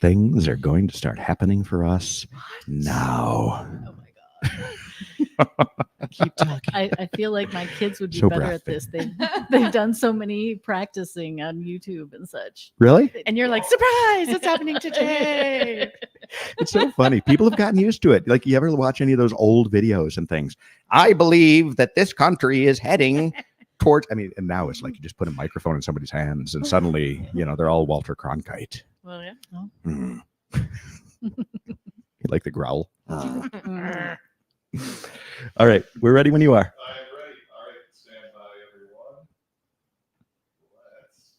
things are going to start happening for us now. Oh my God. Keep talking. I feel like my kids would be So better at this. They've done so many practicing on YouTube and such. Really? And you're like, surprise, it's happening today. It's so funny. People have gotten used to it. Like, you ever watch any of those old videos and things? I believe that this country is heading towards, and now it's like you just put a microphone in somebody's hands and suddenly, they're all Walter Cronkite. Well, yeah. Mm. You like the growl? All right. We're ready when you are. I'm ready. All right, stand by, everyone. Let's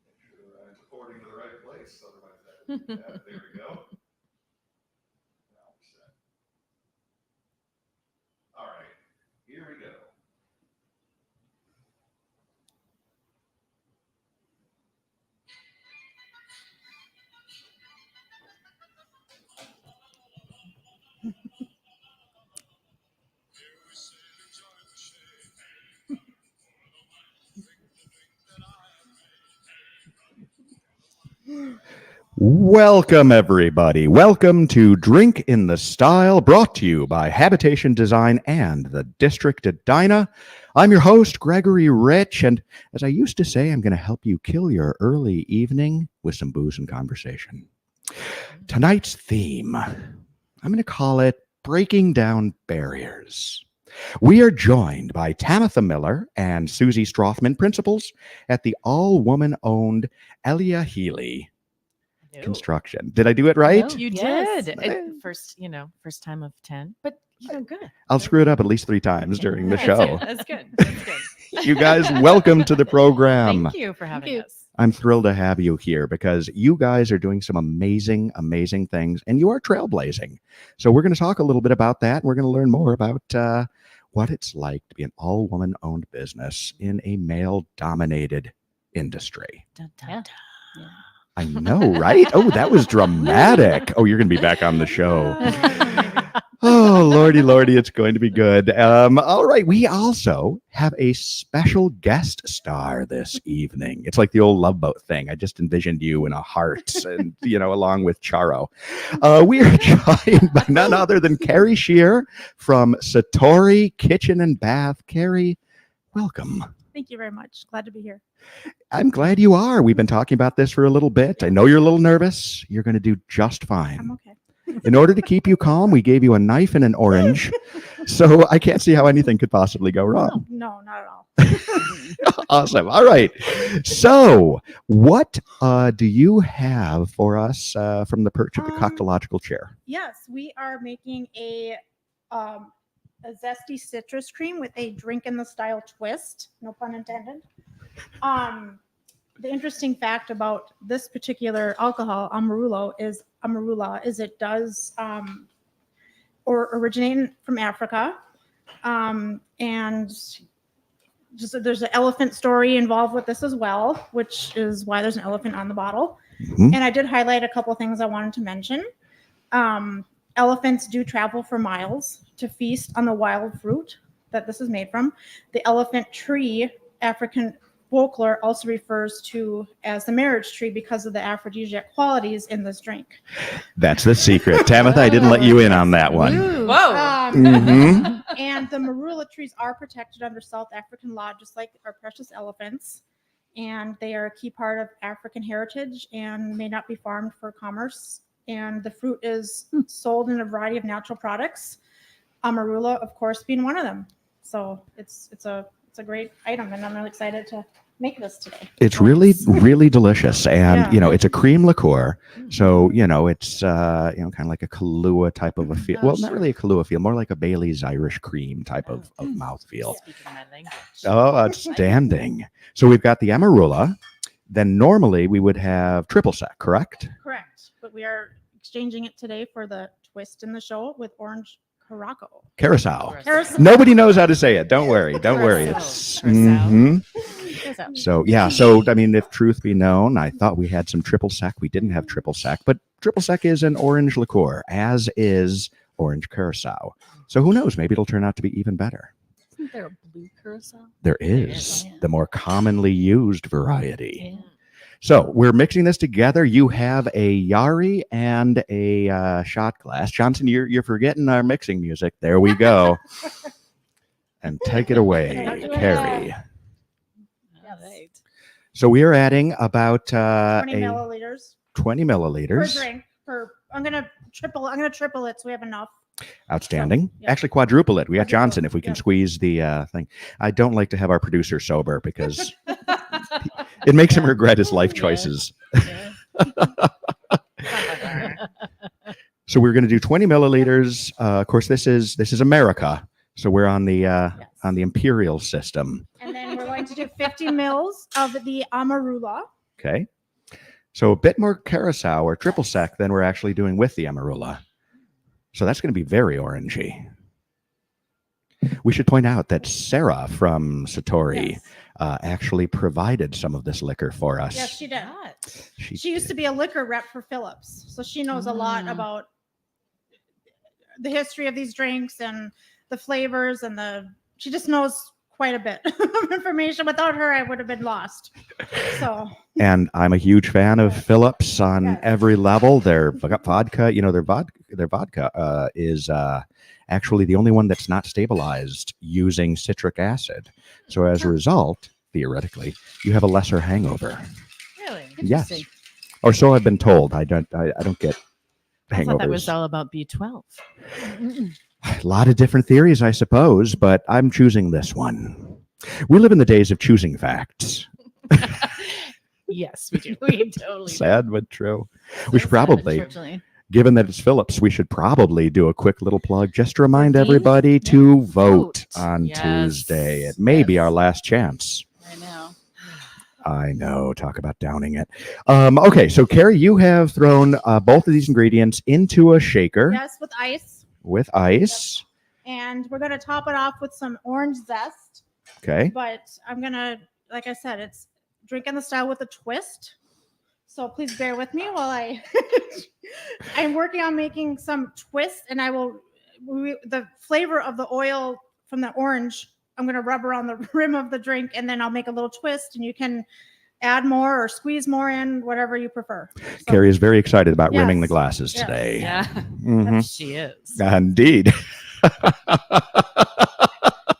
make sure that I'm recording to the right place. Otherwise, there we go. Now we're set. All right, here we go. Welcome, everybody. Welcome to Drink in the Style, brought to you by Habitation Design and the District Edina. I'm your host, Gregory Rich, and as I used to say, I'm going to help you kill your early evening with some booze and conversation. Tonight's theme, I'm going to call it Breaking Down Barriers. We are joined by Tamatha Miller and Susi Strothman, principals at the all-woman-owned Elea Healy Construction. Did I do it right? No. You Yes. did. First time of 10, but good. I'll screw it up at least 3 times during the show. That's good. That's good. You guys, welcome to the program. Thank you for having us. I'm thrilled to have you here because you guys are doing some amazing, amazing things, and you are trailblazing. So we're going to talk a little bit about that. We're going to learn more about what it's like to be an all-woman-owned business in a male-dominated industry. Dun, dun, Yeah. dun. I know, right? Oh, that was dramatic. Oh, you're going to be back on the show. Oh, lordy, it's going to be good. All right, we also have a special guest star this evening. It's like the old Love Boat thing. I just envisioned you in a heart and, along with Charo. We are joined by none other than Carrie Shear from Satori Kitchen and Bath. Carrie, welcome. Thank you very much. Glad to be here. I'm glad you are. We've been talking about this for a little bit. I know you're a little nervous. You're going to do just fine. I'm okay. In order to keep you calm, we gave you a knife and an orange. So I can't see how anything could possibly go wrong. No, not at all. Awesome. All right. So what do you have for us from the perch of the cocktailological chair? Yes, we are making a zesty citrus cream with a drink in the style twist. No pun intended. The interesting fact about this particular alcohol, Amarula, is it does originate from Africa, and just there's an elephant story involved with this as well, which is why there's an elephant on the bottle. Mm-hmm. And I did highlight a couple of things I wanted to mention. Elephants do travel for miles to feast on the wild fruit that this is made from. The elephant tree, African folklore, also refers to as the marriage tree because of the aphrodisiac qualities in this drink. That's the secret. Tamatha, I didn't let you in on that one. Ooh. Whoa. Mhm. And the marula trees are protected under South African law, just like our precious elephants. And they are a key part of African heritage and may not be farmed for commerce. And the fruit is sold in a variety of natural products. Amarula, of course, being one of them. So it's a great item, and I'm really excited to make this today. It's really, really delicious. And, Yeah. it's a cream liqueur. So, it's, kind of like a Kahlua type of a feel. Oh, Well, not sure. really a Kahlua feel, more like a Bailey's Irish cream type of mouthfeel. Speaking my language. Oh, outstanding. So we've got the Amarula. Then normally we would have triple sec, correct? Correct. But we are exchanging it today for the twist in the show with orange Caraco. Carousel. Carousel. Nobody knows how to say it. Don't worry. Don't worry. It's Carousel. So yeah. So I mean, if truth be known, I thought we had some triple sec. We didn't have triple sec, but triple sec is an orange liqueur, as is orange curacao. So who knows? Maybe it'll turn out to be even better. Isn't there a blue curacao? There is. is Oh, yeah. the more commonly used variety. Yeah. So we're mixing this together. You have a Yari and a shot glass. Johnson, you're forgetting our mixing music. There we go. And take it away, Not doing Carrie. All right. So we are adding about 20 a milliliters 20 per milliliters. drink. I'm gonna triple it so we have enough. Outstanding. So, yeah. Actually, quadruple it. We got Quadruple Johnson it, if we can yeah. squeeze the thing. I don't like to have our producer sober because it makes him regret his life Yeah. choices. Yeah. So we're going to do 20 milliliters. Of course, this is America. So we're on the imperial system. And then we're going to do 50 mils of the amarula. Okay. So a bit more curacao or triple sec than we're actually doing with the amarula. So that's going to be very orangey. We should point out that Sarah from Satori Yes. actually provided some of this liquor for us. Yes, she did. What? She used to be a liquor rep for Phillips, so she knows a lot about the history of these drinks and the flavors and she just knows quite a bit of information. Without her, I would have been lost. So And I'm a huge fan of Yes. Phillips on Yes. every level. Their vodka, their vodka is actually the only one that's not stabilized using citric acid. So as a result, theoretically, you have a lesser hangover. Really? Yes, Interesting. or so I've been told. I don't get I thought that hangovers. was all about B12. A lot of different theories, I suppose, but I'm choosing this one. We live in the days of choosing facts. Yes, we do. We totally do. Sad but true. We should So sad, probably, unfortunately. given that it's Phillips, we should probably do a quick little plug just to remind Please? everybody to vote Vote. on Yes. Tuesday. It may be Yes. our last chance. I know. I know. Talk about downing it. Okay, so Carrie, you have thrown both of these ingredients into a shaker yes, with ice, with ice. and we're gonna top it off with some orange zest. Okay. But I'm gonna, like I said, it's drinking the style with a twist. So please bear with me while I'm working on making some twist, and the flavor of the oil from the orange, I'm gonna rub around the rim of the drink, and then I'll make a little twist, and you can add more or squeeze more in, whatever you prefer. So, Carrie is very excited about rimming the Yes. glasses Yes. today. Yeah, Mhm. she is. Indeed.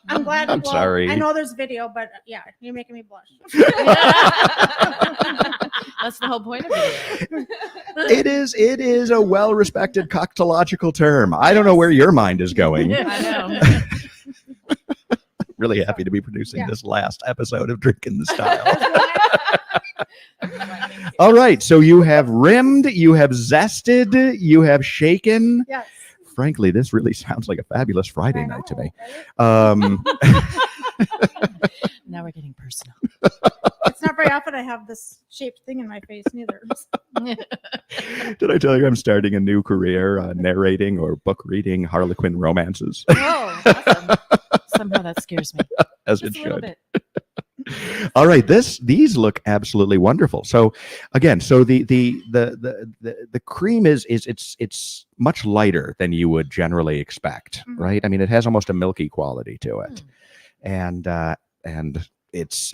I'm glad. I'm sorry. I know there's video, but yeah, you're making me blush. That's the whole point of it. It is a well-respected cocktailological term. I don't know where your mind is going. I know. Really happy to be producing Yeah. this last episode of Drinking the Style. All right, so you have rimmed, you have zested, you have shaken. Yes. Frankly, this really sounds like a fabulous Friday I night to know, me. right? Now we're getting personal. It's not very often I have this shaped thing in my face, neither. Did I tell you I'm starting a new career narrating or book reading Harlequin romances? Oh, awesome. Somehow that scares me. As Just it a little should. bit. All right, these look absolutely wonderful. So again, so the cream is it's much lighter than you would generally expect, Mhm. right? I mean, it has almost a milky quality to it, and it's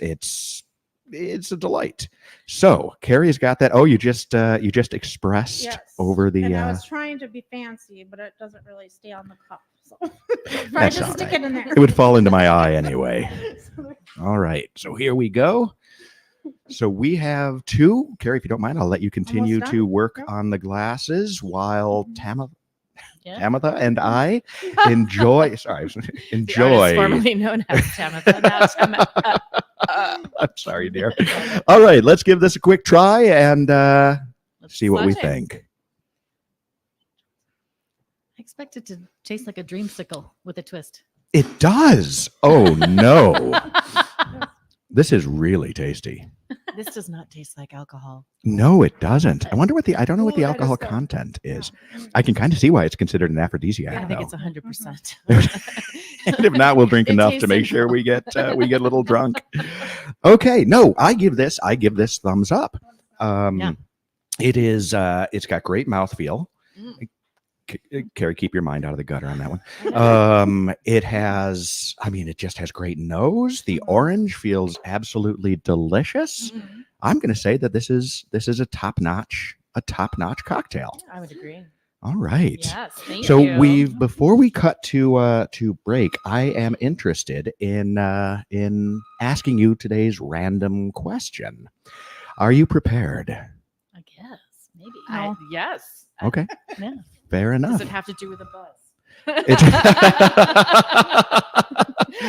a delight. So Carrie's got that. Oh, you just expressed Yes. over the. And I was trying to be fancy, but it doesn't really stay on the cup. So I That's just all stick right. it in there. It would fall into my eye anyway. All right, so here we go. So we have two. Carrie, if you don't mind, I'll let you continue Almost to done. work Yep. on the glasses while Yeah. Tamatha and I enjoy. Sorry, The artist enjoy. formerly known as Tamatha. Now Tamatha. I'm sorry, dear. All right, let's give this a quick try and Let's see what we saute. think. I expect it to taste like a dreamsicle with a twist. It does. Oh no, this is really tasty. This does not taste like alcohol. No, it doesn't. I wonder I don't know what Ooh, the that is alcohol good. content is. Yeah. I can kind of see why it's considered an aphrodisiac. I think though. it's 100%. And if not, we'll drink It enough tastes to make sure sinful. we get a little drunk. Okay, no, I give this thumbs up. Yeah. It is it's got great mouthfeel. Mm. Carrie, keep your mind out of the gutter on that one. It has, I mean, it just has great nose. The orange feels absolutely delicious. I'm going to say that this is a top-notch cocktail. I would agree. All right. Yes, thank So you. before we cut to break, I am interested in asking you today's random question. Are you prepared? I guess maybe. Yes. Okay. Yeah. Fair enough. Does it have to do with a buzz? It's-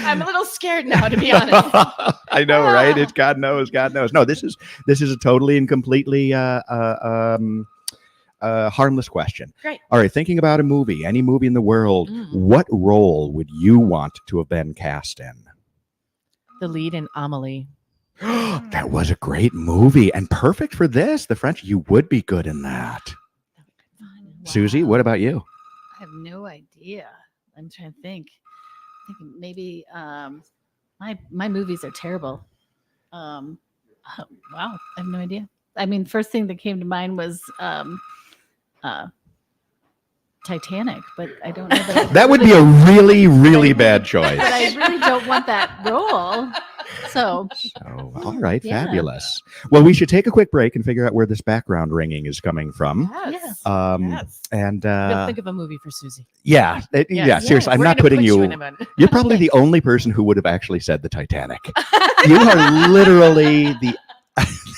I'm a little scared now, to be honest. I know, right? It's God knows, God knows. No, this is a totally and completely harmless question. Great. All right, thinking about a movie, any movie in the world, Mm. what role would you want to have been cast in? The lead in Amelie. That was a great movie and perfect for this. The French, you would be good in that. Susie, what about you? I have no idea. I'm trying to think. Thinking maybe my movies are terrible. Wow, I have no idea. I mean, first thing that came to mind was Titanic, but I don't know That would be a really, really bad choice. But I really don't want that role. So All right, Yeah. fabulous. Well, we should take a quick break and figure out where this background ringing is coming from. Yes. Yes. And We'll think of a movie for Susie. yeah, seriously, I'm We're not gonna putting put you. in a minute. You're probably the only person who would have actually said the Titanic. You are literally the.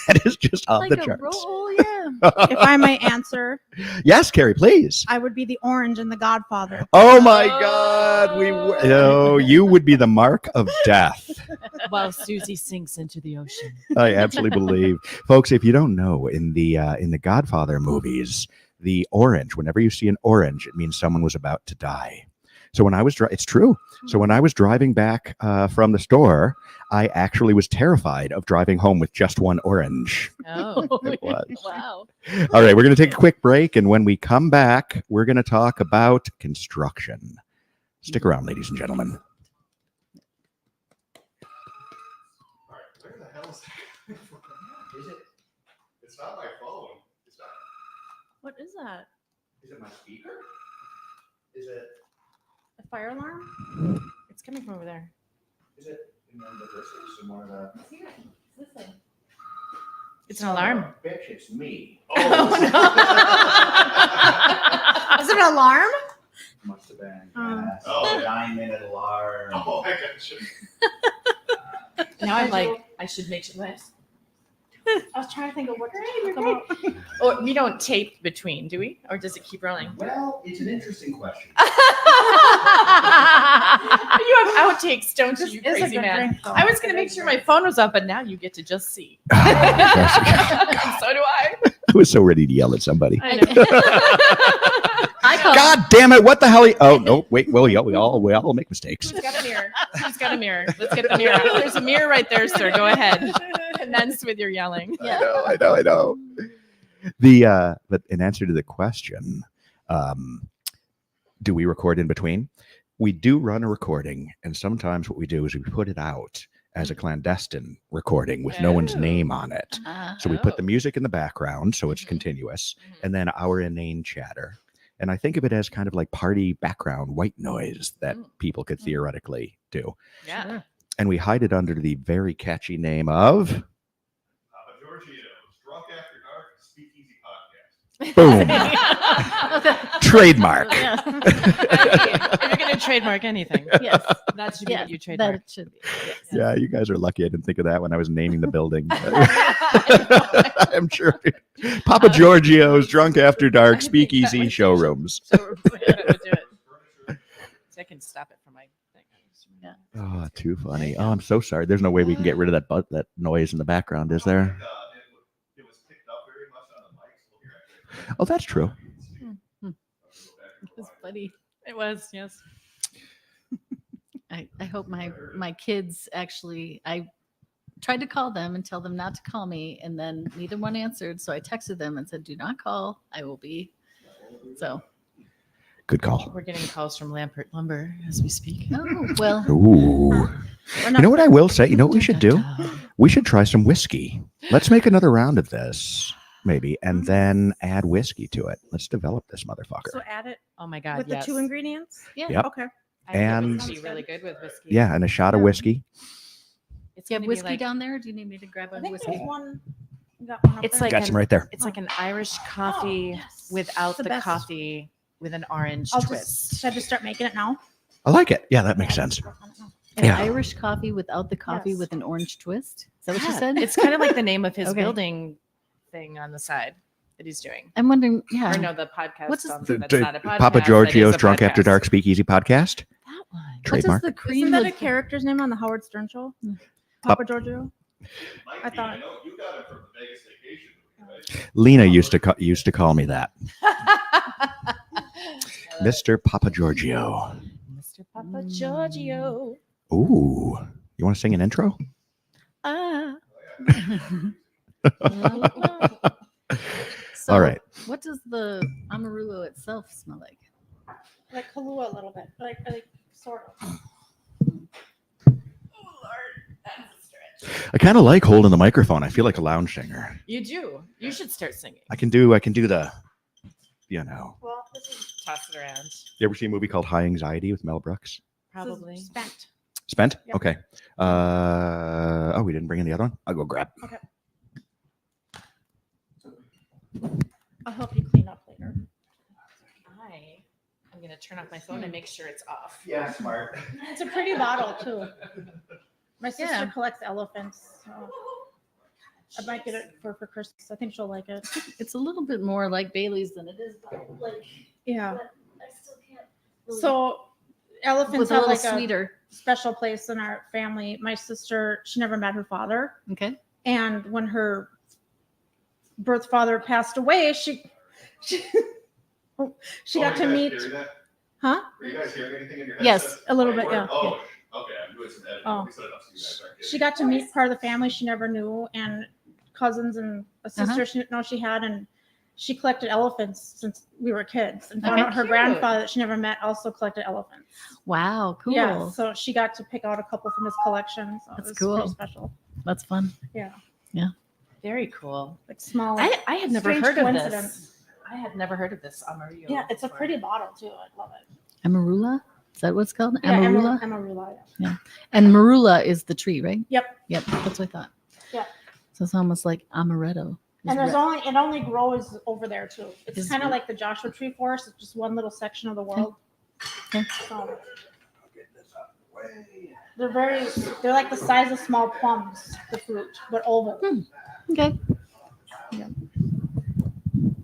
That is just off like the a charts. role, yeah. If I may answer, Yes, Carrie, please. I would be the orange in The Godfather. Oh my God, you would be the mark of death. While Susie sinks into the ocean. I absolutely believe, folks. If you don't know, in the Godfather movies, the orange. Whenever you see an orange, it means someone was about to die. So when I was it's true. So when I was driving back from the store, I actually was terrified of driving home with just one orange. Oh. It was. Wow. All right, we're going to take a quick break, and when we come back, we're going to talk about construction. Stick around, ladies and gentlemen. All right, where the hell is that? Is it? It's not my phone. It's not. What is that? Is it my speaker? Is it? A fire alarm? It's coming from over there. Is it in one of the bristles? In one of the? It's an alarm. Bitch, it's me. Oh, Is it an alarm? Must have been. Oh. Oh. A 9-minute alarm. Oh, I gotcha. Now I should make sure that. I was trying to think of what to talk about. Oh, we don't tape between, do we? Or does it keep rolling? Well, it's an interesting question. You have outtakes, don't you, This you is a crazy good man? drink, though. I was going to make sure my phone was up, but now you get to just see. So do I. I was so ready to yell at somebody. I know. I call God damn it! What the hell? Oh no! Wait. Well, yeah, we all make mistakes. Who's got a mirror? Who's got a mirror? Let's get the mirror. There's a mirror right there, sir. Go ahead. Commence with your yelling. Yeah. I know. But in answer to the question, do we record in between? We do run a recording, and sometimes what we do is we put it out as a clandestine recording with no one's Oh. name on it. So we put the Oh. music in the background, so it's Mhm. continuous, Mhm. and then our inane chatter. And I think of it as kind of like party background white noise that Mm. people could theoretically do. Yeah. And we hide it under the very catchy name of Giorgio's Drunk After Dark Speakeasy Podcast. Boom. Trademark. Yeah. If you're going to trademark anything, Yes. that should be Yes. what you trademark. That should be. Yes. Yeah, you guys are lucky I didn't think of that when I was naming the building. I'm sure. Papa Giorgio's Drunk After Dark Speakeasy Showrooms. So we'll do it. So I can stop it from my thing. Yeah. Oh, too funny. Oh, I'm so sorry. There's no way we can get rid of that noise in the background, is there? It was picked up very much on the mic. So we'll hear it. Oh, that's true. It's funny. It was, yes. I hope my kids actually, I tried to call them and tell them not to call me, and then neither one answered. So I texted them and said, do not call. I will be. So, Good call. We're getting calls from Lampert Lumber as we speak. oh, well, Ooh. You know what I will say? You know what we should do? We should try some whiskey. Let's make another round of this. maybe, and then add whiskey to it. Let's develop this motherfucker. So add it Oh my God. with yes. the 2 ingredients. Yeah. Yep. Okay. I think and- it would be really good with whiskey. Yeah, and a shot of Yeah. whiskey. It's Do you have gonna be whiskey like, down there? Or do you need me to grab a I think whiskey? there's one. You got one up It's there? like Got an- some right there. It's like an Irish coffee yes. without It's the the best. coffee with an orange I'll twist. just should I just start making it now? I like it. Yeah, that makes Yeah, sense. just work on it now. An Yeah. Irish coffee without the coffee Yes. with an orange twist. Is that what you Yeah, said? It's kind of like the name of his Okay. building thing on the side that he's doing. I'm wondering. Yeah. Or no, the podcast. What's this- that's not a podcast. Papa that is Giorgio's a Drunk After podcast. Dark Speakeasy podcast. That one. What does Trademark. the cream Isn't that a look? character's name on the Howard Stern show? Mm. Papa Giorgio. Might I be. thought- know you got it from the Vegas vacation movie, right? Lena used to call me that, Mr. Papa Giorgio. Mr. Papa Giorgio. Ooh, you want to sing an intro? Ah. So, All right. What does the Amarullo itself smell like? Like Kahlua a little bit, like sort of. I kind of like holding the microphone. I feel like a lounge singer. You do. You should start singing. I can do the, you know. Well, this is Toss it around. You ever see a movie called High Anxiety with Mel Brooks? Probably. spent. Spent? Yep. Okay. Oh, we didn't bring in the other one? I'll go grab. I'll help you clean up later. I'm going to turn off my phone and make sure it's off. Yeah, smart. It's a pretty bottle too. My sister Yeah. collects elephants. So I might get it for Christmas. I think she'll like it. It's a little bit more like Bailey's than it is like. Yeah. But I still can't. Really, So elephants with a have little like a sweeter. special place in our family. My sister, she never met her father, Okay. and when her birth father passed away, she got to meet. Huh? Were you guys hearing anything in your Yes, headset? a little Oh, you bit, were? yeah. Oh, okay. I'm doing some editing. Oh. Let me set it up so you guys aren't She getting got to meet part of the family she never knew, and cousins and a sister she didn't know she had, and she collected elephants since we were kids, and found Okay, out her cute. grandfather that she never met also collected elephants. Wow. Cool. Yeah, so she got to pick out a couple from his collection. So That's it was cool. pretty special. That's fun. Yeah, Very cool. like small. I had never strange heard of coincidence. this. I had never heard of this Amarillo. Yeah, it's a before. pretty bottle too. I love it. Amarula? Is that what it's called? Yeah, Amarula? Amarula. Yeah. And marula is the tree, right? Yep. Yep. That's what I thought. Yeah. So it's almost like amaretto. And there's it only grows over there too. It's Is- kind of like the Joshua Tree Forest. It's just one little section of the world. Okay. So they're like the size of small plums, the fruit, but oval. Okay. Yeah.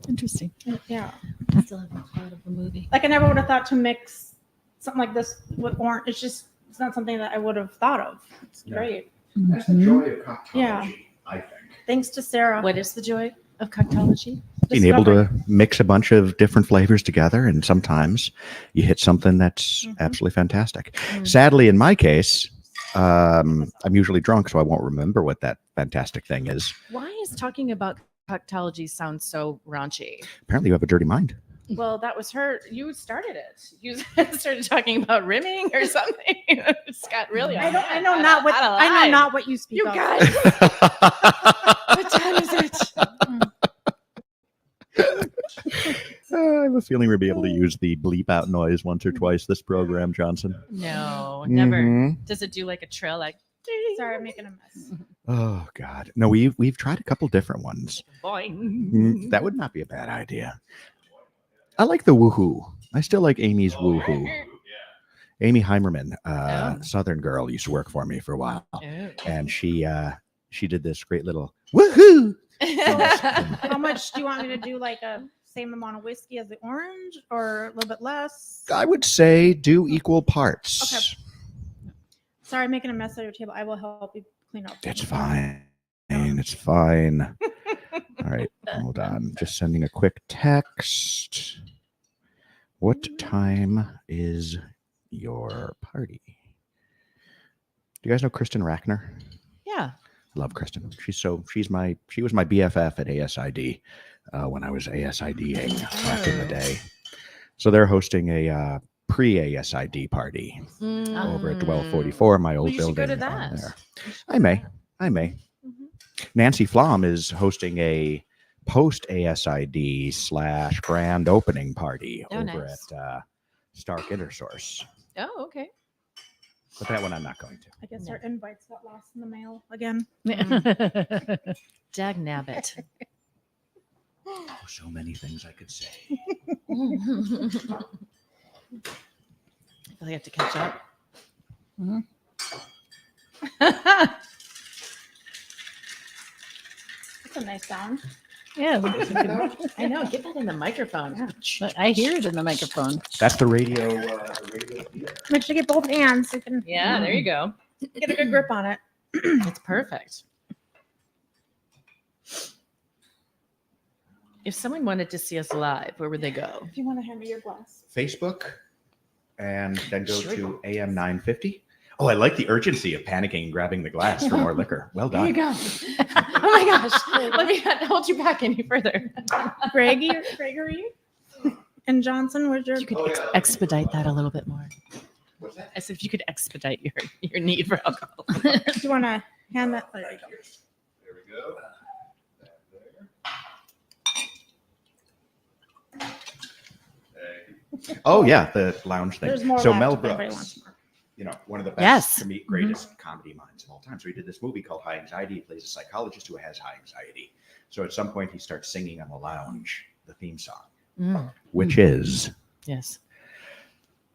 Interesting. Yeah. I still haven't thought of the movie. Like I never would have thought to mix something like this with orange. It's not something that I would have thought of. It's Yeah. great. That's the Mhm. joy of cocktailology, Yeah. I think. Thanks to Sarah. What is the joy of coctology? Being able Discovery. to mix a bunch of different flavors together, and sometimes you hit something that's Mhm. absolutely fantastic. Mm. Sadly, in my case, I'm usually drunk, so I won't remember what that fantastic thing is. Why is talking about coctology sound so raunchy? Apparently, you have a dirty mind. Well, that was her. You started it. You started talking about rimming or something. It's got really. I know not what you speak You of. guys. What time is it? I have a feeling we'll be able to use the bleep out noise once or twice this program, Johnson. No, never. Mhm. Does it do like a trill, like? Sorry, I'm making a mess. Oh God, no, we've tried a couple different ones. Boing. That would not be a bad idea. I like the woohoo. I still like Amy's woohoo. Amy Heimerman, Oh. Southern girl, used to work for me for a while, Oh. and she did this great little woohoo. How much do you want me to do? Like a same amount of whiskey as the orange, or a little bit less? I would say do equal parts. Okay. Sorry, I'm making a mess of your table. I will help you clean up. It's fine. It's fine. All right, hold on. Just sending a quick text. What time is your party? Do you guys know Kristen Rackner? Yeah. I love Kristen. She was my BFF at ASID when I was ASIDing back in the day. So they're hosting a pre-ASID party over at 1244, my old Well, you should building. go to on that. there. I may. Mhm. Nancy Flom is hosting a post ASID / grand opening party Oh, over nice. at Stark Intersource. Oh, okay. But that one I'm not going to. I guess No. our invites got lost in the mail again. Dag nabbit. Oh, so many things I could say. I feel like I have to catch up. Mhm. That's a nice sound. Yeah, I know. Get that in the microphone. but I hear it in the microphone. That's the radio. Theater. Make sure you get both hands so you can Yeah, there you go. get a good grip on it. It's perfect. If someone wanted to see us live, where would they go? If you want to hand me your glass. Facebook, and then go Sure. to AM 950. Oh, I like the urgency of panicking and grabbing the glass for more liquor. Well There you done. go. Oh my gosh. Let me not hold you back any further. Gregory and Johnson, where's your You could Oh, yeah. expedite that a little bit more. What's that? As if you could expedite your need for alcohol. do you want to hand that? There you go. There we go. That there. Thank you. Oh yeah, the lounge thing. There's more So left Mel if anybody Brooks, wants more. you know, one of the best, Yes. to me, greatest comedy minds of all time. So he did this movie called High Anxiety. He plays a psychologist who has high anxiety. So at some point he starts singing on the lounge the theme song, which is Yes.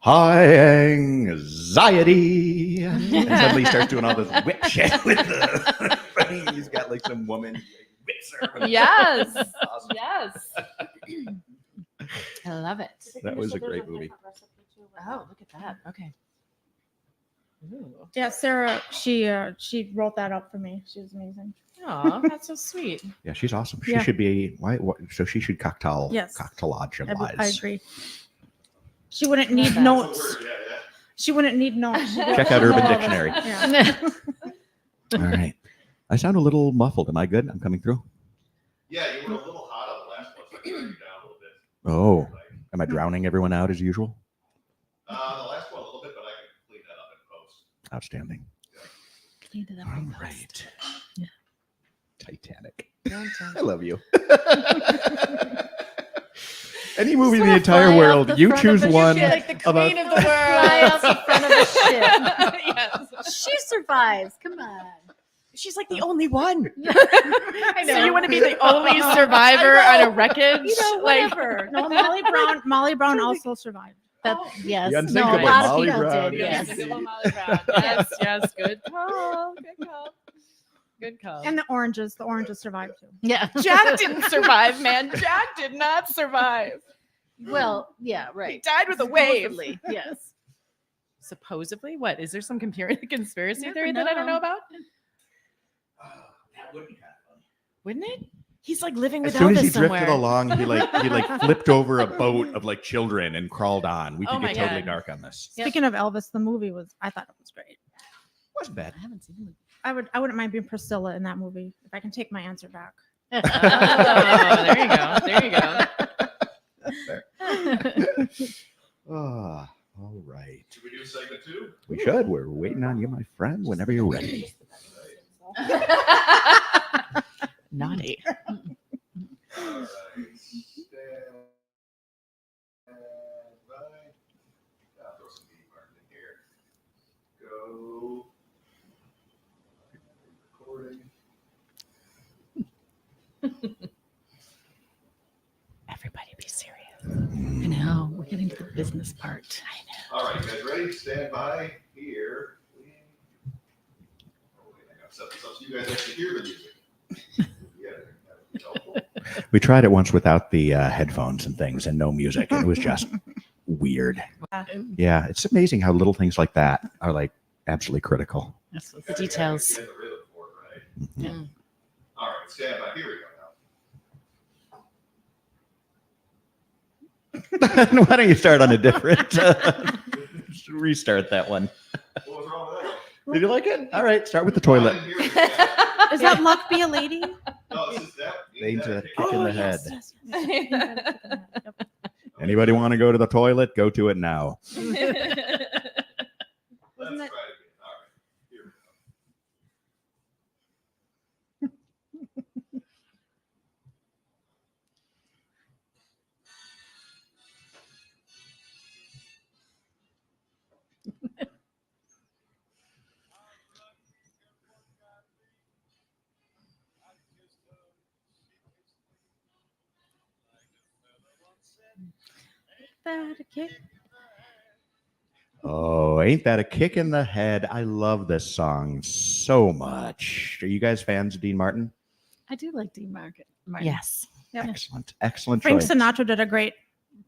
High Anxiety. And suddenly he starts doing all this whip shit with the thing. He's got like some woman whips her. Yes. Awesome. Yes. I love it. That was a great movie. Oh, look at that. Okay. Ooh. Yeah, Sarah, she wrote that up for me. She was amazing. Aw, that's so sweet. Yeah, she's awesome. She Yeah. should be, so she should Yes. cocktailologize. I agree. She wouldn't Love need that. notes. That's a word, yeah. She wouldn't need notes. She'd be able Check to out know Urban all this. Dictionary. Yeah. All right. I sound a little muffled. Am I good? I'm coming through. Yeah, you were a little hot on the last one, so I turned you down a little bit. Oh, am I drowning everyone out as usual? The last one a little bit, but I can clean that up in post. Outstanding. Cleaned it up All real fast. right. Yeah. Titanic. Don't tell I love you. Any movie in Just the wanna entire fly off world, the you front of choose the one ship. like the about queen of the world. Fly off the front of the ship. Yes. She survives. Come on. She's like the only one. I So you want to be the only survivor on a wreckage? You know, Like- whatever. No, Molly Brown also survived. That, yes. The No, a unsinkable lot of Molly people Brown, did. yes. Yes. Unsinkable Molly Brown. Yes, yes. Good call. Good call. Good call. And the oranges survived too. Yeah. Jack didn't survive, man. Jack did not survive. Well, yeah, He right. died with a wave. Supposedly, yes. Supposedly? What? Is there some conspiracy Never theory that I don't know know. about? That would be kind of fun. Wouldn't it? He's like living As with soon Elvis as he somewhere. drifted along, he flipped over a boat of like children and crawled on. We Oh could my get totally God. dark on this. Yep. Speaking of Elvis, the movie I thought it was great. Wasn't bad. I haven't seen it. I wouldn't mind being Priscilla in that movie if I can take my answer back. Oh, there you go. There you go. That's fair. Ah, all right. Should we do segment 2? We should. We're waiting on you, my friend, whenever you're ready. Naughty. All right. Stand by. I'll throw some meat mark in here. Go. Recording. Everybody be serious. I know. We're getting to the business part. All right, you guys ready? Stand by here. Oh, wait, I got to set this up so you guys actually hear the music. Yeah, that would be helpful. We tried it once without the headphones and things and no music, and it was just weird. Yeah, it's amazing how little things like that are like absolutely critical. That's what The details. You have the rhythm for it, right? Mhm. All right, stand by. Here we go Why don't you start on a different? Restart that one. now. What was wrong with that? Did you like it? All right, start with the toilet. I didn't hear it. Is that Luck Be a Lady? No, it's just that. Ain't that a kick. kick in the head. Yes. Yep. Anybody want to go to the toilet? Go to it now. Let's Wasn't try it- it again. All right, here we go. That a kick? Oh, ain't that a kick in the head? I love this song so much. Are you guys fans of Dean Martin? I do like Dean Martin. Yes. Yep. Excellent Frank choice. Sinatra did a great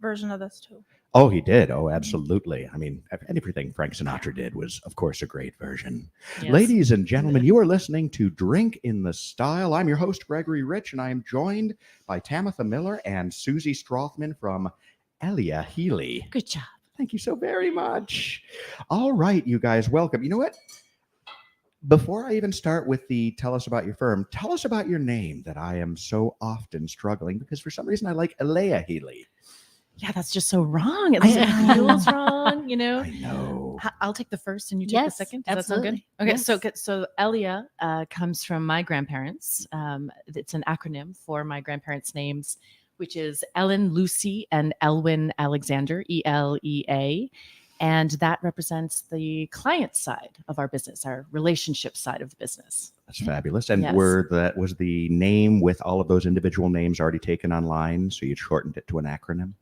version of this too. Oh, he did. Oh, absolutely. I mean, everything Frank Sinatra did was, of course, a great version. Yes. Ladies and gentlemen, you are listening to Drink in the Style. I'm your host, Gregory Rich, and I am joined by Tamatha Miller and Susi Strothman from Elea Healy. Good job. Thank you so very much. All right, you guys, welcome. You know what? Before I even start with the tell us about your firm, tell us about your name that I am so often struggling because for some reason I like Elea Healy. Yeah, that's just so wrong. It I feels wrong, you know. I know. I'll take the first and you take the Yes, second. Does that sound good? absolutely. Okay, Yes. so Elea comes from my grandparents. It's an acronym for my grandparents' names, which is Ellen Lucy and Elwin Alexander, ELEA. And that represents the client side of our business, our relationship side of the business. That's fabulous. And Yes. was the name with all of those individual names already taken online, so you shortened it to an acronym?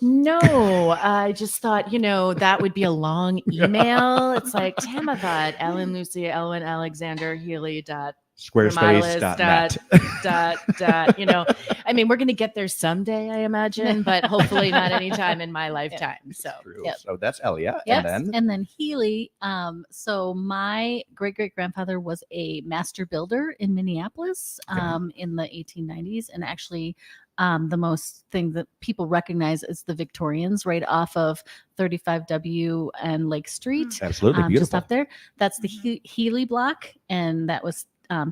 No, I just thought, that would be a long email. It's like Tamatha at Ellen Lucy Elwin Alexander Healy dot Squarespace.net. I mean, we're going to get there someday, I imagine, but hopefully not anytime in my lifetime. So, True. Yep. So that's Elea. Yes. And then And then Healy. So my great grandfather was a master builder in Minneapolis in the 1890s, and actually the most thing that people recognize is the Victorians right off of 35W and Lake Street. absolutely Just beautiful. up there. That's the Healy block, and that was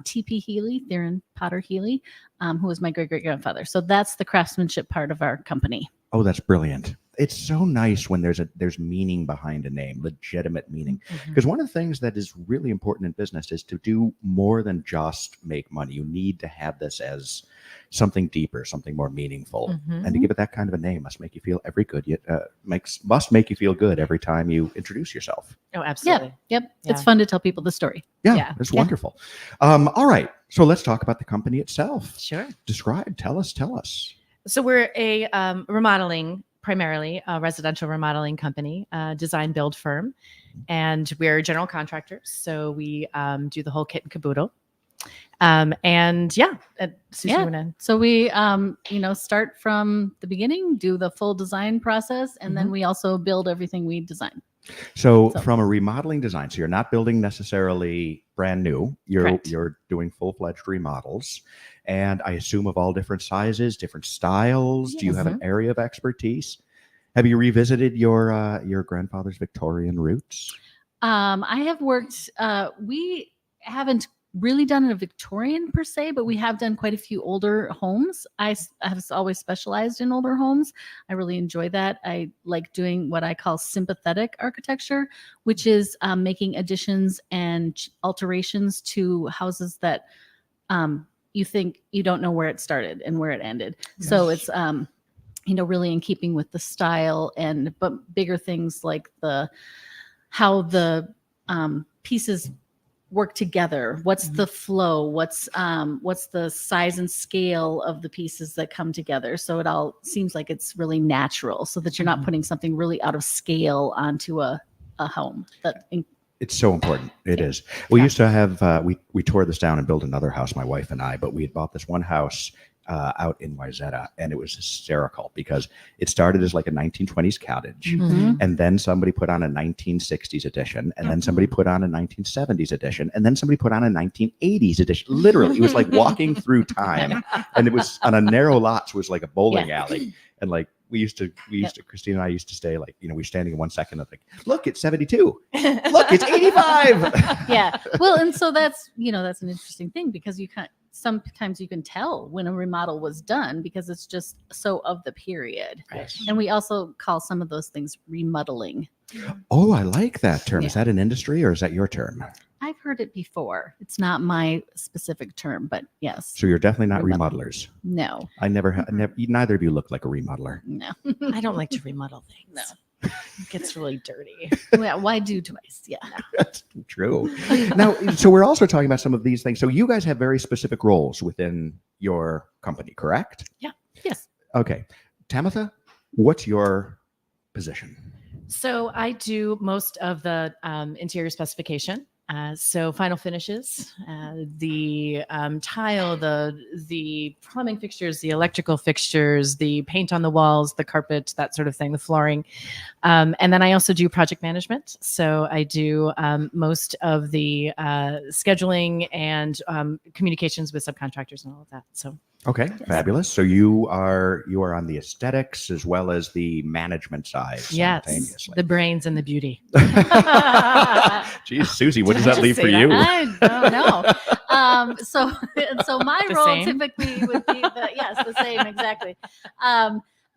T.P. Healy, Theron Potter Healy, who was my great grandfather. So that's the craftsmanship part of our company. Oh, that's brilliant. It's so nice when there's meaning behind a name, legitimate meaning. Because one of the things that is really important in business is to do more than just make money. You need to have this as something deeper, something more meaningful. And to give it that kind of a name must make you feel must make you feel good every time you introduce yourself. Oh, absolutely. Yep. Yeah. It's fun to tell people the story. Yeah. It's wonderful. All right. So let's talk about the company itself. Sure. Describe, tell us. So we're a primarily a residential remodeling company, design build firm, and we're general contractors. So we do the whole kit and caboodle. Susi, you wanna- So we, start from the beginning, do the full design process, and then we also build everything we design. So So- from a remodeling design, so you're not building necessarily brand new. Correct. You're doing full-fledged remodels, and I assume of all different sizes, different styles. Do you have an area of expertise? Have you revisited your grandfather's Victorian roots? I have worked. We haven't really done a Victorian per se, but we have done quite a few older homes. I have always specialized in older homes. I really enjoy that. I like doing what I call sympathetic architecture, which is making additions and alterations to houses that you think you don't know where it started and where it ended. So it's really in keeping with the style, but bigger things like how the pieces work together. What's the flow? What's the size and scale of the pieces that come together? So it all seems like it's really natural, so that you're not putting something really out of scale onto a home. It's so important. It is. We used to have, we tore this down and built another house, my wife and I, but we had bought this one house out in Wayzata, and it was hysterical because it started as like a 1920s cottage, and then somebody put on a 1960s edition, and then somebody put on a 1970s edition, and then somebody put on a 1980s edition. Literally, it was like walking through time, and it was on a narrow lot, so it was like a bowling alley, and like we used to, Christine and I used to stay like, we're standing in 1 second and think, look, it's 72. Look, it's 85. Yeah. Well, and so that's an interesting thing because sometimes you can tell when a remodel was done because it's just so of the period. Yes. And we also call some of those things remodeling. Oh, I like that term. Yeah. Is that an industry or is that your term? I've heard it before. It's not my specific term, but yes. So you're definitely not Remodel. remodelers. No. Neither of you look like a remodeler. No. I don't like to remodel things. No. It gets really dirty. Well, why do twice? Yeah. That's true. Now, so we're also talking about some of these things. So you guys have very specific roles within your company, correct? Yes. Okay. Tamatha, What's your position? So I do most of the interior specification. So final finishes, the tile, the plumbing fixtures, the electrical fixtures, the paint on the walls, the carpet, that sort of thing, the flooring. And then I also do project management. So I do most of the scheduling and communications with subcontractors and all of that. So Okay, fabulous. So you are on the aesthetics as well as the management side yes, simultaneously. the brains and the beauty. Geez, Susie, what Did does I that just leave say for that? you? I don't know. So my The role same? typically would be the same exactly.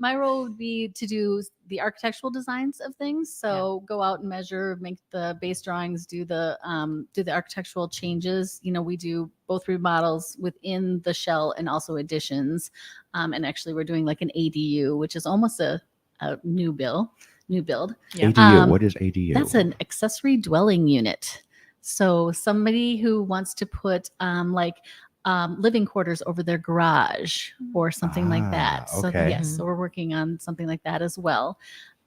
My role would be to do the architectural designs of things. So go out and measure, make the base drawings, do the architectural changes. You know, we do both remodels within the shell and also additions. And actually, we're doing like an ADU, which is almost a new build. Yeah. ADU, what is ADU? That's an accessory dwelling unit. So somebody who wants to put living quarters over their garage or something like that. So okay. yes, so we're working on something like that as well.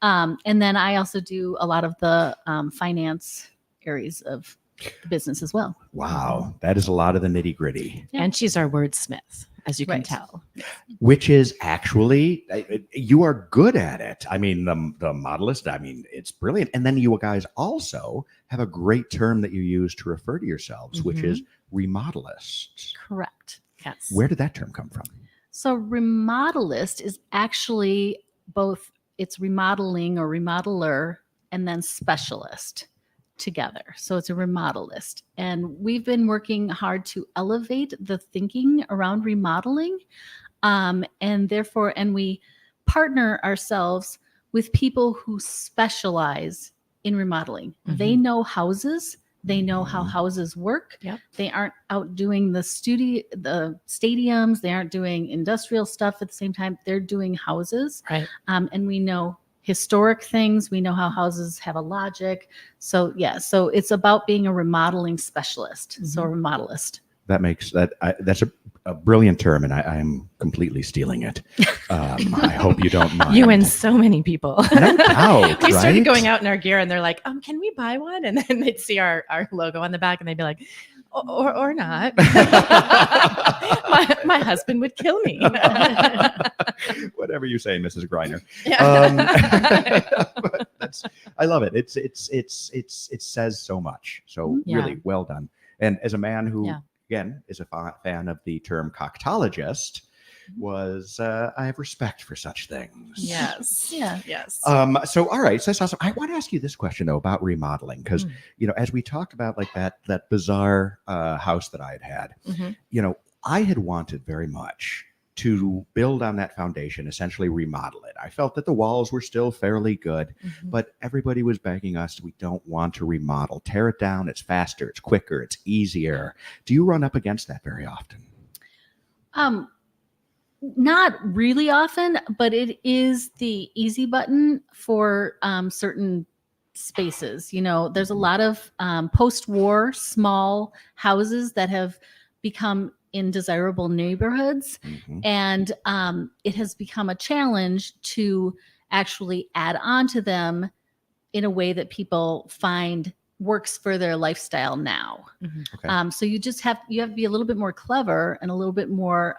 And then I also do a lot of the finance areas of the business as well. Wow, that is a lot of the nitty gritty, Yeah. And she's our wordsmith, as you can Right. tell. which is actually, you are good at it. I mean, the modelist, I mean, it's brilliant. And then you guys also have a great term that you use to refer to yourselves, which is remodelist. Correct. Yes. Where did that term come from? So remodelist is actually both, it's remodeling or remodeler and then specialist together. So it's a remodelist. And we've been working hard to elevate the thinking around remodeling. And we partner ourselves with people who specialize in remodeling. They know houses. They know how houses work. Yep. They aren't out doing the stadiums. They aren't doing industrial stuff at the same time. They're doing houses. Right. And we know historic things. We know how houses have a logic. So yeah, so it's about being a remodeling specialist. So a remodelist. That makes that's a brilliant term, and I'm completely stealing it. I hope you don't mind. You and so many people. No doubt, We started right? going out in our gear and they're like, can we buy one? And then they'd see our logo on the back and they'd be like, or not. my husband would kill me. Whatever you say, Mrs. Griner. Yeah. But I love it. It says so much. So Yeah. really well done. And as a man who, Yeah. again, is a fan of the term coctologist, I have respect for such things. Yes. Yeah. Yes. So all right, so that's awesome. I want to ask you this question though about remodeling, because as we talked about like that bizarre house that I had, Mhm. I had wanted very much to build on that foundation, essentially remodel it. I felt that the walls were still fairly good, but everybody was begging us, we don't want to remodel. Tear it down. It's faster, it's quicker, it's easier. Do you run up against that very often? Not really often, but it is the easy button for certain spaces. There's a lot of post-war small houses that have become in desirable neighborhoods, and it has become a challenge to actually add on to them in a way that people find works for their lifestyle now. Okay. So you have to be a little bit more clever and a little bit more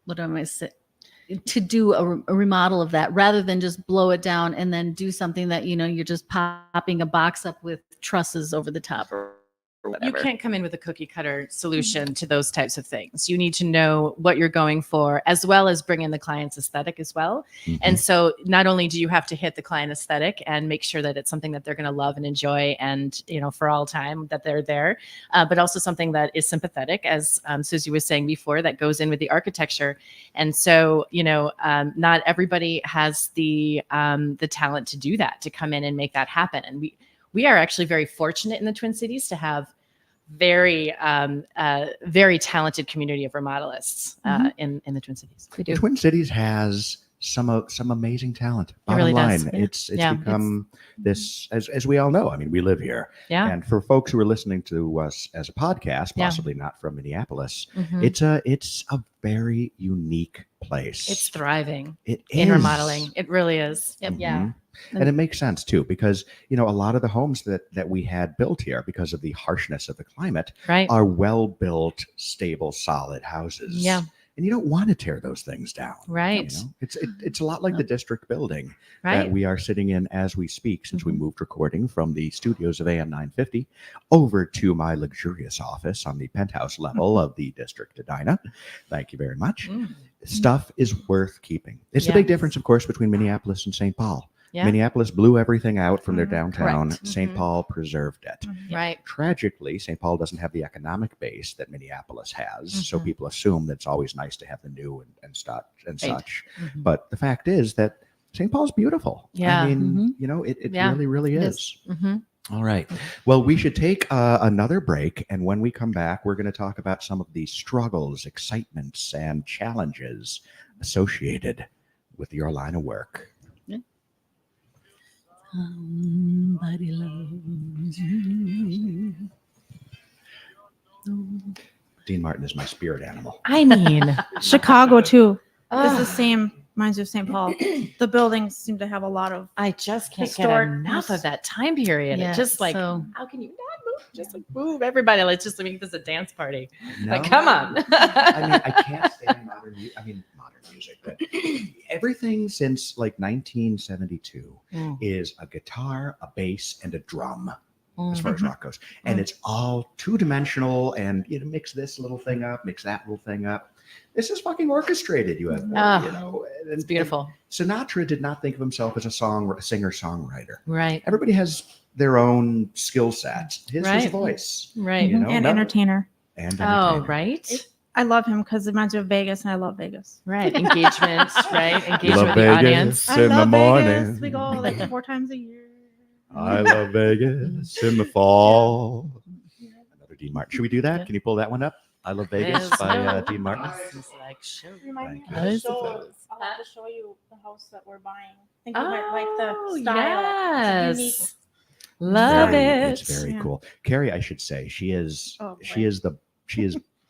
what am I saying? To do a remodel of that rather than just blow it down and then do something that, you're just popping a box up with trusses over the top or whatever. You can't come in with a cookie cutter solution to those types of things. You need to know what you're going for, as well as bring in the client's aesthetic as well. And so not only do you have to hit the client aesthetic and make sure that it's something that they're going to love and enjoy and, for all time that they're there, but also something that is sympathetic, as Susie was saying before, that goes in with the architecture. And so, not everybody has the talent to do that, to come in and make that happen. And we are actually very fortunate in the Twin Cities to have very talented community of remodelists in the Twin Cities. The Twin Cities has some amazing talent. It Bottom really line, does. it's Yeah. become this, as we all know. I mean, we live here, Yeah. and for folks who are listening to us as a podcast, Yeah. possibly not from Minneapolis, Mhm. it's a very unique place. It's thriving It in is. remodeling. It really is. Yep. Yeah. Mhm. And it makes sense too, because a lot of the homes that we had built here, because of the harshness of the climate, Right. are well built, stable, solid houses. Yeah. And you don't want to tear those things down. Right. It's a lot like the district building that Right. we are sitting in as we speak, since we Mhm. moved recording from the studios of AM 950 over to my luxurious office on the penthouse level of the district Edina. Thank you very much. Mm. Stuff is worth keeping. It's the Yeah. big difference, of course, between Minneapolis and St. Paul. Yeah. Minneapolis blew everything out from their Mhm. downtown. Correct. St. Mhm. Paul preserved it. Right. Tragically, St. Paul doesn't have the economic base that Minneapolis has, so Mhm. people assume that it's always nice to have the new and Right. such. Mhm. But the fact is that St. Paul's beautiful. Yeah. I mean, Mhm. it Yeah. really, really It is. Mhm. All right. Well, we should take another break. And when we come back, we're going to talk about some of the struggles, excitements, and challenges associated with your line of work. Somebody loves you. Dean Martin is my spirit animal. I mean, Chicago too is the ugh, same. Reminds me of St. Paul. The buildings seem to have a lot of. I just can't get Historic- enough of that time period. Yeah, It's just like, so- how can you not move? Just like move everybody. Let's just make this a dance party. Like, No. come on. I mean, I can't stand modern music, but everything since like 1972 Mm. is a guitar, a bass, and a drum. As Mm. far as rock goes, and it's all two-dimensional, and mix this little thing up, mix that little thing up. This is fucking orchestrated. You have, Ah, and It's beautiful. Sinatra did not think of himself as a singer-songwriter. Right. Everybody has their own skill set. His was a Right. voice, Right. you know, and no- entertainer. and Oh, entertainer. right. I love him because it reminds me of Vegas, and I love Vegas. Right. Engagement. Right. We Engagement love with the Vegas audience. I in the love Vegas. morning. We go like 4 times a year. I love Vegas in the fall. Another Dean Martin. Should we do that? Yeah. Can you pull that one up? I Love Vegas Yes, by no. Dean Martin. It's like, show. Remind me Thank of you. the show. suppose. I'll have to show you the house that we're buying. I think you might like Oh, the style. It's unique. yes. Love It's it. very Yeah. cool. Carrie, I should say, she is Oh, she boy. is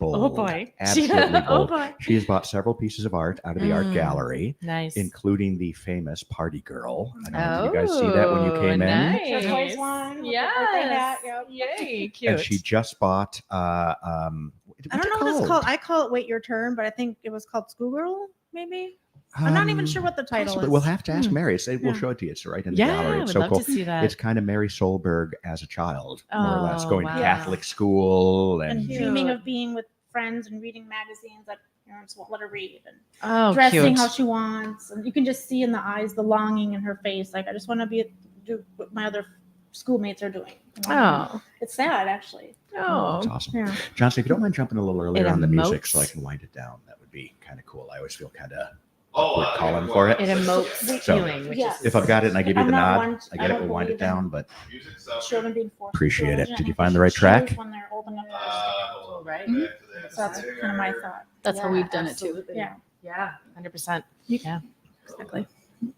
bold. Oh, boy. Absolutely Oh, bold. boy. She has bought several pieces of art out of the art Mm. gallery, Nice. including the famous Party Girl. I don't know, did you guys see that when you came in? nice. Turquoise one with the Yes. birthday hat, yep. Yay, cute. And she just bought I don't know what it's called. I call it Wait Your Turn, but I think it was called Schoolgirl, maybe. I'm not even sure what the title possibly. is. We'll have to ask Hmm. Mary. We'll Yeah. show it to you. It's right in the yeah, gallery. I It's would so love cool. to see that. It's kind of Mary Solberg as a child, more or less, Oh, going to wow. Catholic school and and dreaming Cute. of being with friends and reading magazines that parents won't let her read, and Oh, dressing cute. how she wants. And you can just see in the eyes the longing in her face. Like, I just want to do what my other schoolmates are doing. you know? Oh, It's sad, actually. That's oh. awesome. Yeah. Johnson, if you don't mind jumping a little earlier It on the music so I emotes. can wind it down, that would be kind of cool. I always feel kind of Oh, awkward calling for it. It emotes So, feeling, which yes. is if I've got it and I give you I'm the not nod, one- I I get it, don't we'll wind it believe in down, but Music sounds Children being forced. Appreciate to it. religion. Did I you think find they the right should track? choose when they're old enough to hold Right. on, Mhm. back to that. So that's kind of my thought. That's how we've done it too. absolutely. Yeah, Yeah, 100%. exactly.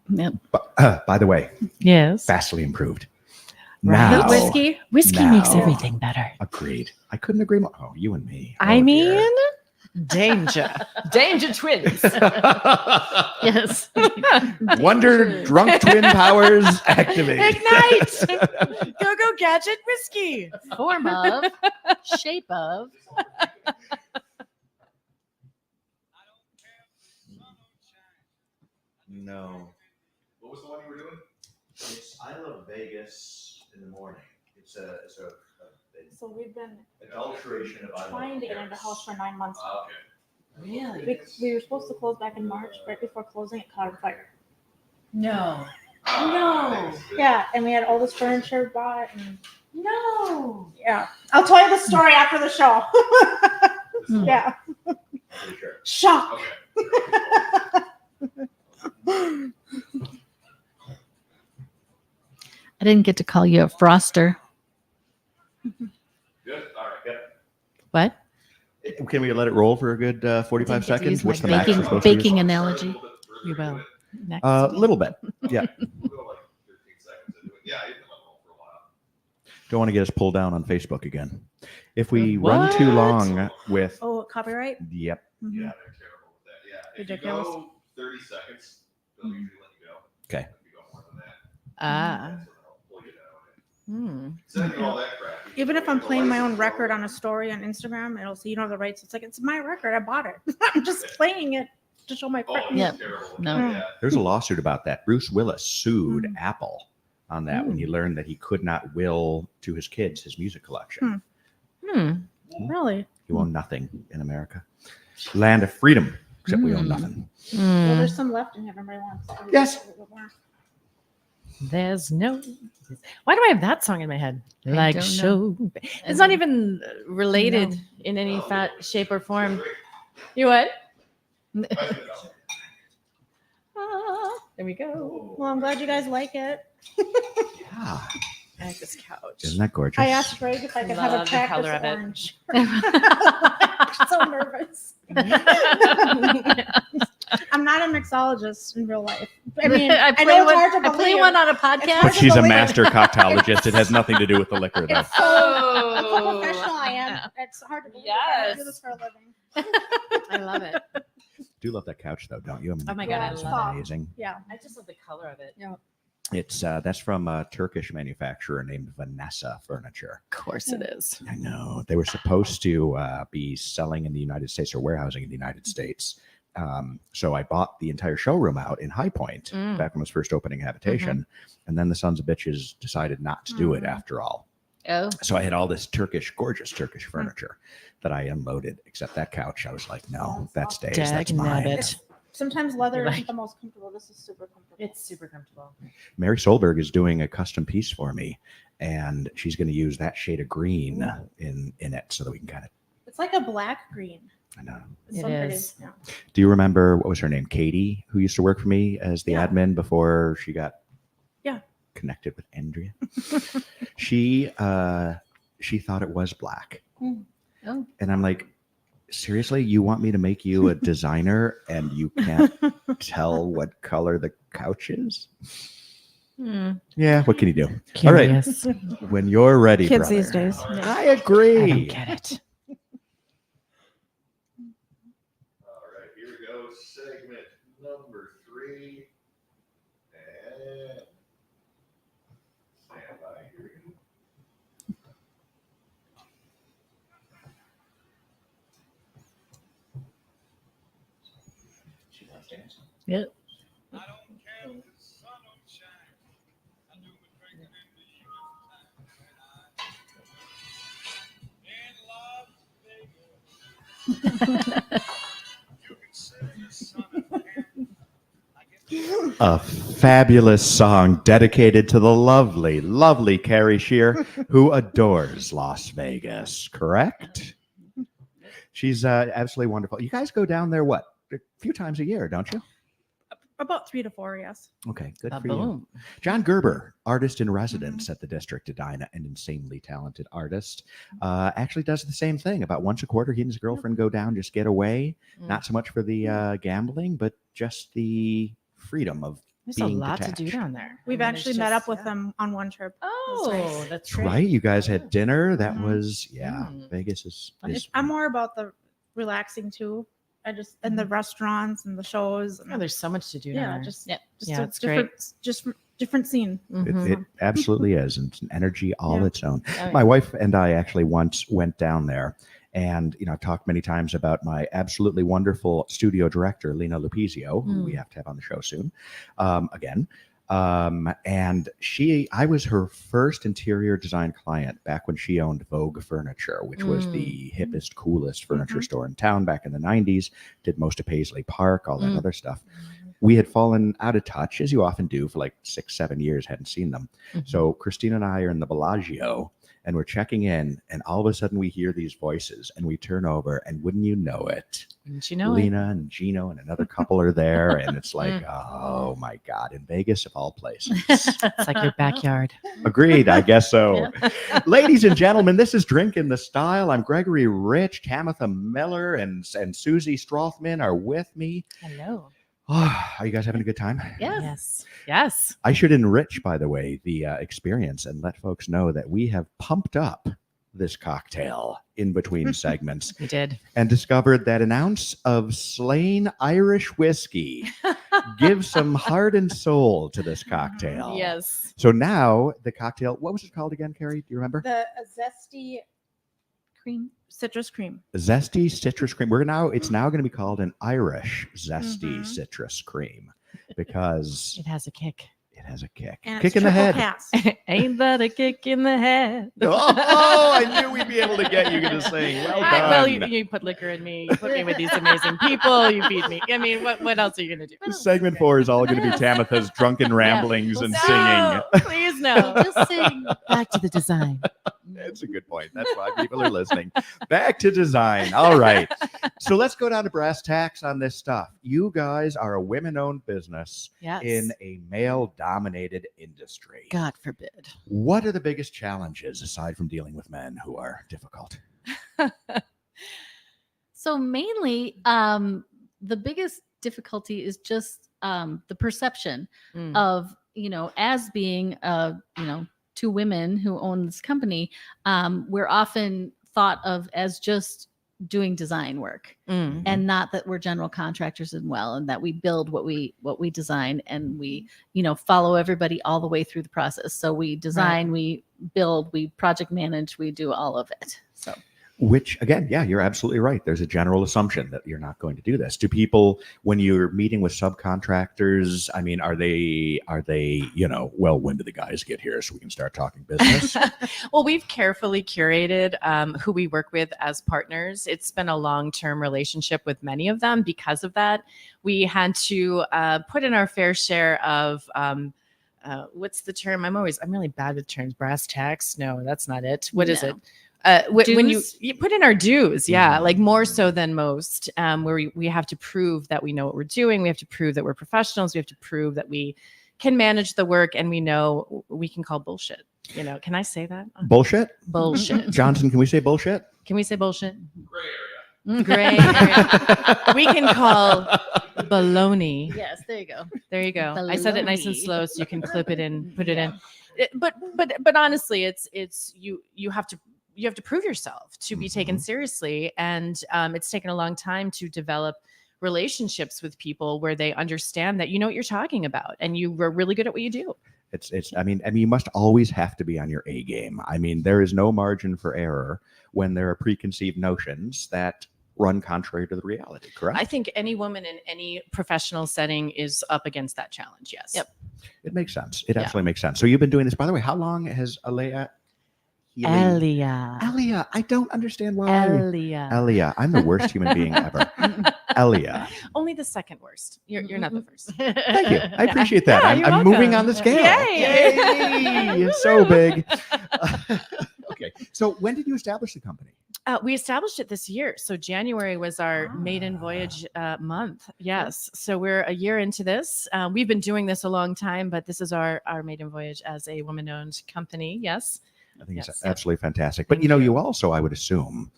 Yep. by the way, Yes. vastly improved. Right. Now, Whiskey. Whiskey Now. makes everything better. agreed. I couldn't agree more. Oh, you and me. I Oh, mean, dear. danger. Danger twins. Yes. Wonder drunk twin powers activate. Ignite. Go gadget whiskey. Form of, shape of. No. What was the one you were doing? It's I Love Vegas in the morning. It's a So we've been adulteration of I Love trying to get into Paris. the house for 9 months. Ah, okay. Really? We were supposed to close back in March. Right before closing, it caught on fire. No. Ah, Yeah, and we had all this furniture bought, and No. yeah, I'll tell you the story after the show. Hmm. Yeah, Pretty sure. shock. Okay. I didn't get to call you a froster. Good. All right. Good. What? Can we let it roll for a good 45 I didn't get to seconds? use What's the my max we're baking, supposed to use? baking analogy. You will. Next. A little bit. Yeah. We'll go like 13 seconds into it. Yeah, you can let it roll for a while. Don't want to get us pulled down on Facebook again. If we run too What? long with, Oh, copyright. yep. Mhm. Yeah, they're terrible with that. Yeah. Ridiculous. If you go 30 seconds, they'll usually let you go. Okay. If you go more than that, Ah. that's when they'll pull you down. Hmm. Send you all that crap. You Even can if I'm go playing my own license record on program. a story on Instagram, it'll say, you know, the rights. It's like, it's my record. I bought it. I'm just playing it to show my Oh, friends. it's Yep. terrible. No. Yeah. There's a lawsuit about that. Bruce Willis sued Mm. Apple on that when he learned that he could not will to his kids his music collection. Hmm. Really? You own nothing in America. Land of freedom, except we own nothing. Well, Hmm. there's some left in here. Everybody wants. Yes. A little bit more. There's no. Why do I have that song in my head? I Like don't show. know. It's not even related No. in any shape or form. You what? Ah, there we go. Well, I'm glad you guys like it. Yeah. I like this couch. Isn't that gorgeous? I asked Greg if I could have Love a the practice color of it. orange. I'm so nervous. I'm not a mixologist in real life. I mean, I, play know it's one, hard to I play believe. one on a It's hard podcast. But she's a believe. master cocktailologist. It has nothing to do with the liquor, though. It's so, that's how professional I am. It's hard to believe. I do Yes. this for a living. I love it. Do love that couch, though, don't you? I mean, Oh my God, I it's love it. amazing. Yeah. I just love the color of it. Yeah. It's that's from a Turkish manufacturer named Vanessa Furniture. Of course it is. I know they were supposed to be selling in the United States or warehousing in the United States. So I bought the entire showroom out in High Point Mm. back when I was first opening Habitation, and then the sons of bitches decided not to do it Mm. after all. Oh, So I had all this gorgeous Turkish furniture that I unloaded, except that couch. I was like, no, that stays. That's Dag mine. nabbit. Sometimes leather You're isn't like- the most comfortable. This is super comfortable. It's super comfortable. Mary Solberg is doing a custom piece for me, and she's going to use that shade of green in it so that we can kind of. It's like a black green. I know. It's It so pretty. is. Yeah. Do you remember what was her name? Katie, who used to work for me as the Yeah. admin before she got connected with Andrea. She thought it was black, oh, and I'm like, seriously, you want me to make you a designer and you can't tell what color the couch is? Hmm. Yeah, what can you do? All right. Curious. When you're ready, Kids brother. these days. I agree. I don't get it. All right, here we go. Segment number 3. And stand by. Here we go. She loves dancing. yeah. I don't care if the sun don't shine. I do my drinking in the evening time. In Las Vegas. You can say the sun again. I get A fabulous song dedicated to the lovely Carrie Shear, who adores Las Vegas, correct? She's absolutely wonderful. You guys go down there, what, a few times a year, don't you? About 3 to 4, yes. Okay, good for you. Boom. John Gerber, artist in residence at the District Edina, an insanely talented artist, actually does the same thing. About once a quarter, he and his girlfriend go down, just get away. Mm. Not so much for the gambling, but just the freedom of There's being a lot to do detached. down there. We've I mean, it's actually met just- up with yeah. them on one trip. Oh, nice. that's great. Right? You guys had dinner. That Mhm. was, Mm. Vegas is I'm more about the relaxing too. I just and the restaurants and the shows. And Oh, there's so much to do down yeah, there. just Yep. a it's different, just different scene. Mhm. It absolutely is. And it's an energy all Yeah. its own. Oh, My wife and I actually once went down there and, I've talked many times about my absolutely wonderful studio director, Lena Lupizio, who we have to have on the show soon again. And I was her first interior design client back when she owned Vogue Furniture, which was the hippest, coolest furniture store in town back in the 90s, did most of Paisley Park, all that other stuff. We had fallen out of touch, as you often do, for like 6-7 years, hadn't seen them. So Christina and I are in the Bellagio and we're checking in, and all of a sudden we hear these voices and we turn over, and wouldn't you know it, Didn't you know it? Lena and Gino and another couple are there, and it's like, oh my God, in Vegas of all places. It's like your backyard. Agreed, I guess so. Ladies and gentlemen, this is Drink in the Style. I'm Gregory Rich, Tamatha Miller, and Susi Strothman are with me. Hello. Are you guys having a good time? Yes. Yes. Yes. I should enrich, by the way, the experience and let folks know that we have pumped up this cocktail in between segments We did. and discovered that an ounce of slain Irish whiskey gives some heart and soul to this cocktail. Yes. So now the cocktail, what was it called again, Carrie? Do you remember? The zesty Cream. citrus cream. Zesty citrus cream. It's now going to be called an Irish zesty citrus cream because It has a kick. it has a kick. And Kick it's in the triple head. cast. Ain't that a kick in the head? Oh, I knew we'd be able to get you to sing. Well done. Well, you put liquor in me. You put me with these amazing people. You feed me. I mean, what else are you going to do? Segment 4 is all going to be Tamatha's drunken ramblings and singing. No, please no. Just sing. Back to the design. That's a good point. That's why people are listening. Back to design. All right. So let's go down to brass tacks on this stuff. You guys are a women-owned business Yes. in a male-dominated industry. God forbid. What are the biggest challenges aside from dealing with men who are difficult? So mainly, the biggest difficulty is just the perception Mm. of, as being, two women who own this company, we're often thought of as just doing design work, Mm. and not that we're general contractors as well, and that we build what we design, and we follow everybody all the way through the process. So we design, we build, we project manage, we do all of it. So Which, again, yeah, you're absolutely right. There's a general assumption that you're not going to do this. Do people, when you're meeting with subcontractors, I mean, are they, well, when do the guys get here so we can start talking business? Well, we've carefully curated who we work with as partners. It's been a long-term relationship with many of them. Because of that, we had to put in our fair share of what's the term? I'm really bad with terms. Brass tacks? No, that's not it. What is No. it? When Dues? you put in our dues, yeah, like more so than most, where we have to prove that we know what we're doing. We have to prove that we're professionals. We have to prove that we can manage the work, and we know we can call bullshit. Can I say that? Bullshit? Bullshit. Johnson, can we say bullshit? Can we say bullshit? Gray area. Gray area. We can call baloney. yes, there you go. There you go. I said it nice and Baloney. slow so you can clip it in, put it Yeah. in. But honestly, it's you have to prove yourself to be taken seriously, and it's taken a long time to develop relationships with people where they understand that you know what you're talking about and you were really good at what you do. I mean, you must always have to be on your A game. I mean, there is no margin for error when there are preconceived notions that run contrary to the reality, correct? I think any woman in any professional setting is up against that challenge. Yes. Yep. It makes sense. It Yeah. absolutely makes sense. So you've been doing this, by the way, how long has Elea? Elea. I don't understand why. Elea. Elea. I'm the worst human being ever. Elea. Only the second worst. You're not the first. Thank you. I appreciate that. Yeah, I'm you're moving welcome. on the scale. Yay. Yay! So big. Okay. So when did you establish the company? We established it this year. So January was our maiden voyage month. Yes. So we're a year into this. We've been doing this a long time, but this is our maiden voyage as a woman-owned company. Yes. I think it's Yes. absolutely fantastic. But Thank you you. also, I would assume,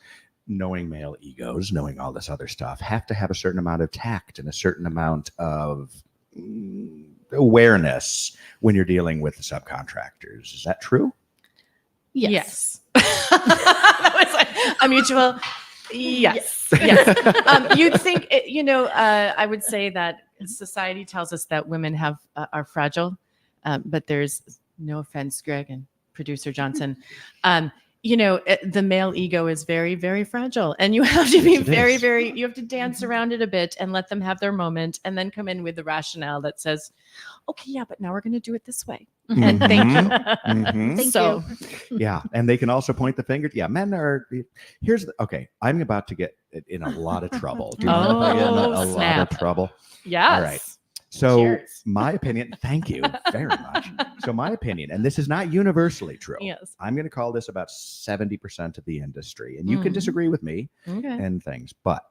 knowing male egos, knowing all this other stuff, have to have a certain amount of tact and a certain amount of awareness when you're dealing with the subcontractors. Is that true? Yes. That was like a mutual yes. Yes. You'd think, I would say that society tells us that women are fragile, but there's no offense, Greg and producer Johnson. The male ego is very, very fragile, and you have to be Yes, it very, is. very, you have to dance around it a bit and let them have their moment, and then come in with the rationale that says, okay, yeah, but now we're going to do it this way. And thank you. Mhm. Thank So, Yeah. And they can also point the finger. Yeah. Men are, okay. I'm about to get in a lot of trouble. Do you mind if I get in a lot snap. of trouble? yes. All right. So Cheers. my opinion, thank you very much. So my opinion, and this is not universally true. Yes. I'm going to call this about 70% of the industry. And you can Mhm. disagree with me Okay. and things, but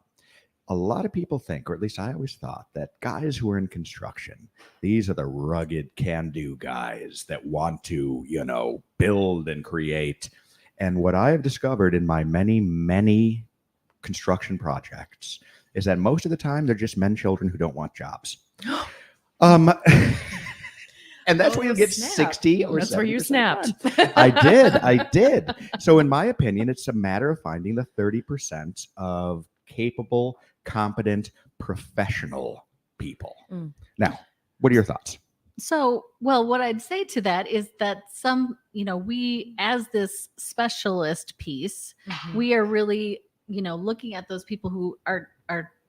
a lot of people think, or at least I always thought, that guys who are in construction, these are the rugged can-do guys that want to, build and create. And what I have discovered in my many, many construction projects is that most of the time they're just men, children who don't want jobs. And that's where Oh, you get snap. 60 or That's where you 70% snapped. done. I did. So in my opinion, it's a matter of finding the 30% of capable, competent, professional people. Mm. Now, what are your thoughts? So, well, what I'd say to that is that we as this specialist piece, Mhm. we are really, looking at those people who are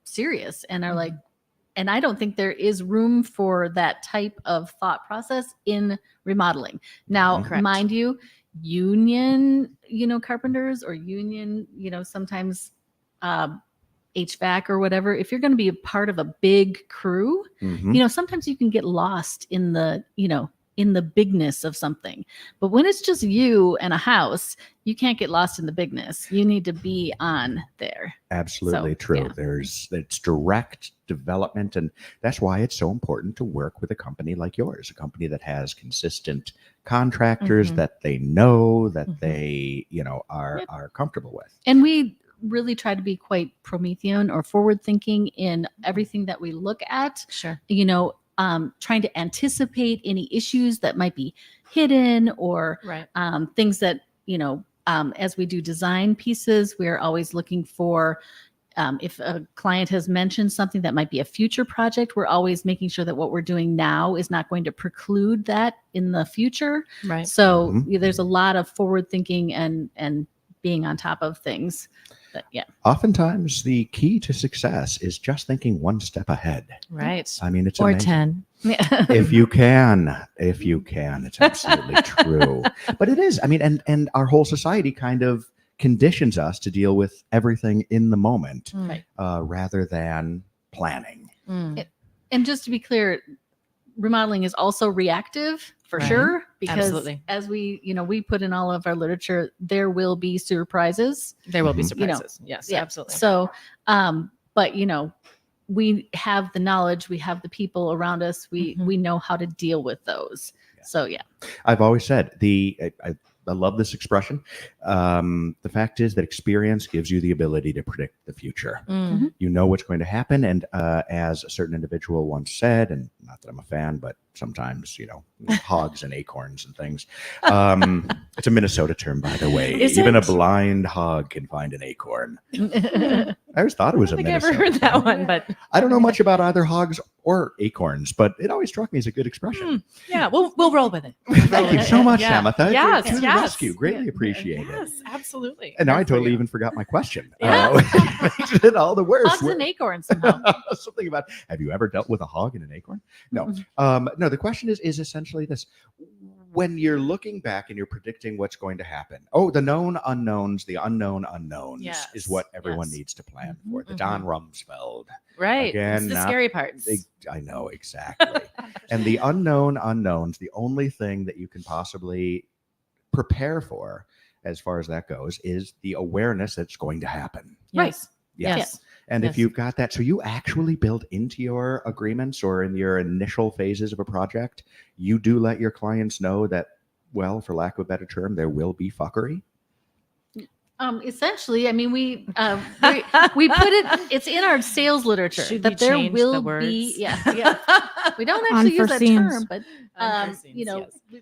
serious and are like, and I don't think there is room for that type of thought process in remodeling. Now, Correct. mind you, union, carpenters or union, sometimes HVAC or whatever, if you're going to be a part of a big crew, Mhm. sometimes you can get lost in the, in the bigness of something. But when it's just you and a house, you can't get lost in the bigness. You need to be on there. Absolutely So, true. yeah. It's direct development, and that's why it's so important to work with a company like yours, a company that has consistent contractors Mhm. that they know, that Mhm. they are Yep. are comfortable with. And we really try to be quite Promethean or forward thinking in everything that we look at, Sure. trying to anticipate any issues that might be hidden or Right. things that, as we do design pieces, we're always looking for, if a client has mentioned something that might be a future project, we're always making sure that what we're doing now is not going to preclude that in the future. Right. So Mhm. there's a lot of forward thinking and being on top of things. But yeah. Oftentimes, the key to success is just thinking one step ahead. Right. I mean, it's Or amazing. 10. If you can, it's absolutely true. But it is. I mean, and our whole society kind of conditions us to deal with everything in the moment Right. rather than planning. Mm. And just to be clear, remodeling is also reactive for Right. sure, because Absolutely. as we put in all of our literature, there will be surprises. There will be Mhm. surprises. Yes, Yeah. absolutely. So, but we have the knowledge, we have the people around us, we Mhm. know how to deal with those. Yeah. So yeah. I've always said I love this expression. The fact is that experience gives you the ability to predict the future. Mm. You know what's going to happen. And as a certain individual once said, and not that I'm a fan, but sometimes, hogs and acorns and things. It's a Minnesota term, by the way. Is Even a it? blind hog can find an acorn. I always thought it was I a don't think I ever Minnesota heard that term. one, but I don't know much about either hogs or acorns, but it always struck me as a good expression. yeah, we'll roll with it. Thank you so much, Yeah. Tamatha. Yes, To the yes. rescue. Greatly appreciate it. Yes, absolutely. And now I Here for totally you. even forgot my question. Yeah. Makes it all the worse. Hogs and acorns somehow. Something about, have you ever dealt with a hog and an acorn? No. Mm-mm. No, the question is essentially this. When you're looking back and you're predicting what's going to happen, the known unknowns, the unknown unknowns Yes, is what everyone yes. needs to plan Mhm, for. The mhm. Don Rumsfeld. Right. Again, It's the not- scary parts. I know, exactly. And the unknown unknowns, the only thing that you can possibly prepare for as far as that goes is the awareness that it's going to happen. Yes. Yes. Yes. And Yes. if you've got that, so you actually build into your agreements or in your initial phases of a project, you do let your clients know that, well, for lack of a better term, there will be fuckery. Essentially, I mean, we put it's in our sales literature Should that we there change will the be, words? yeah. We don't actually use that Unforeseens. term, but Unforeseens,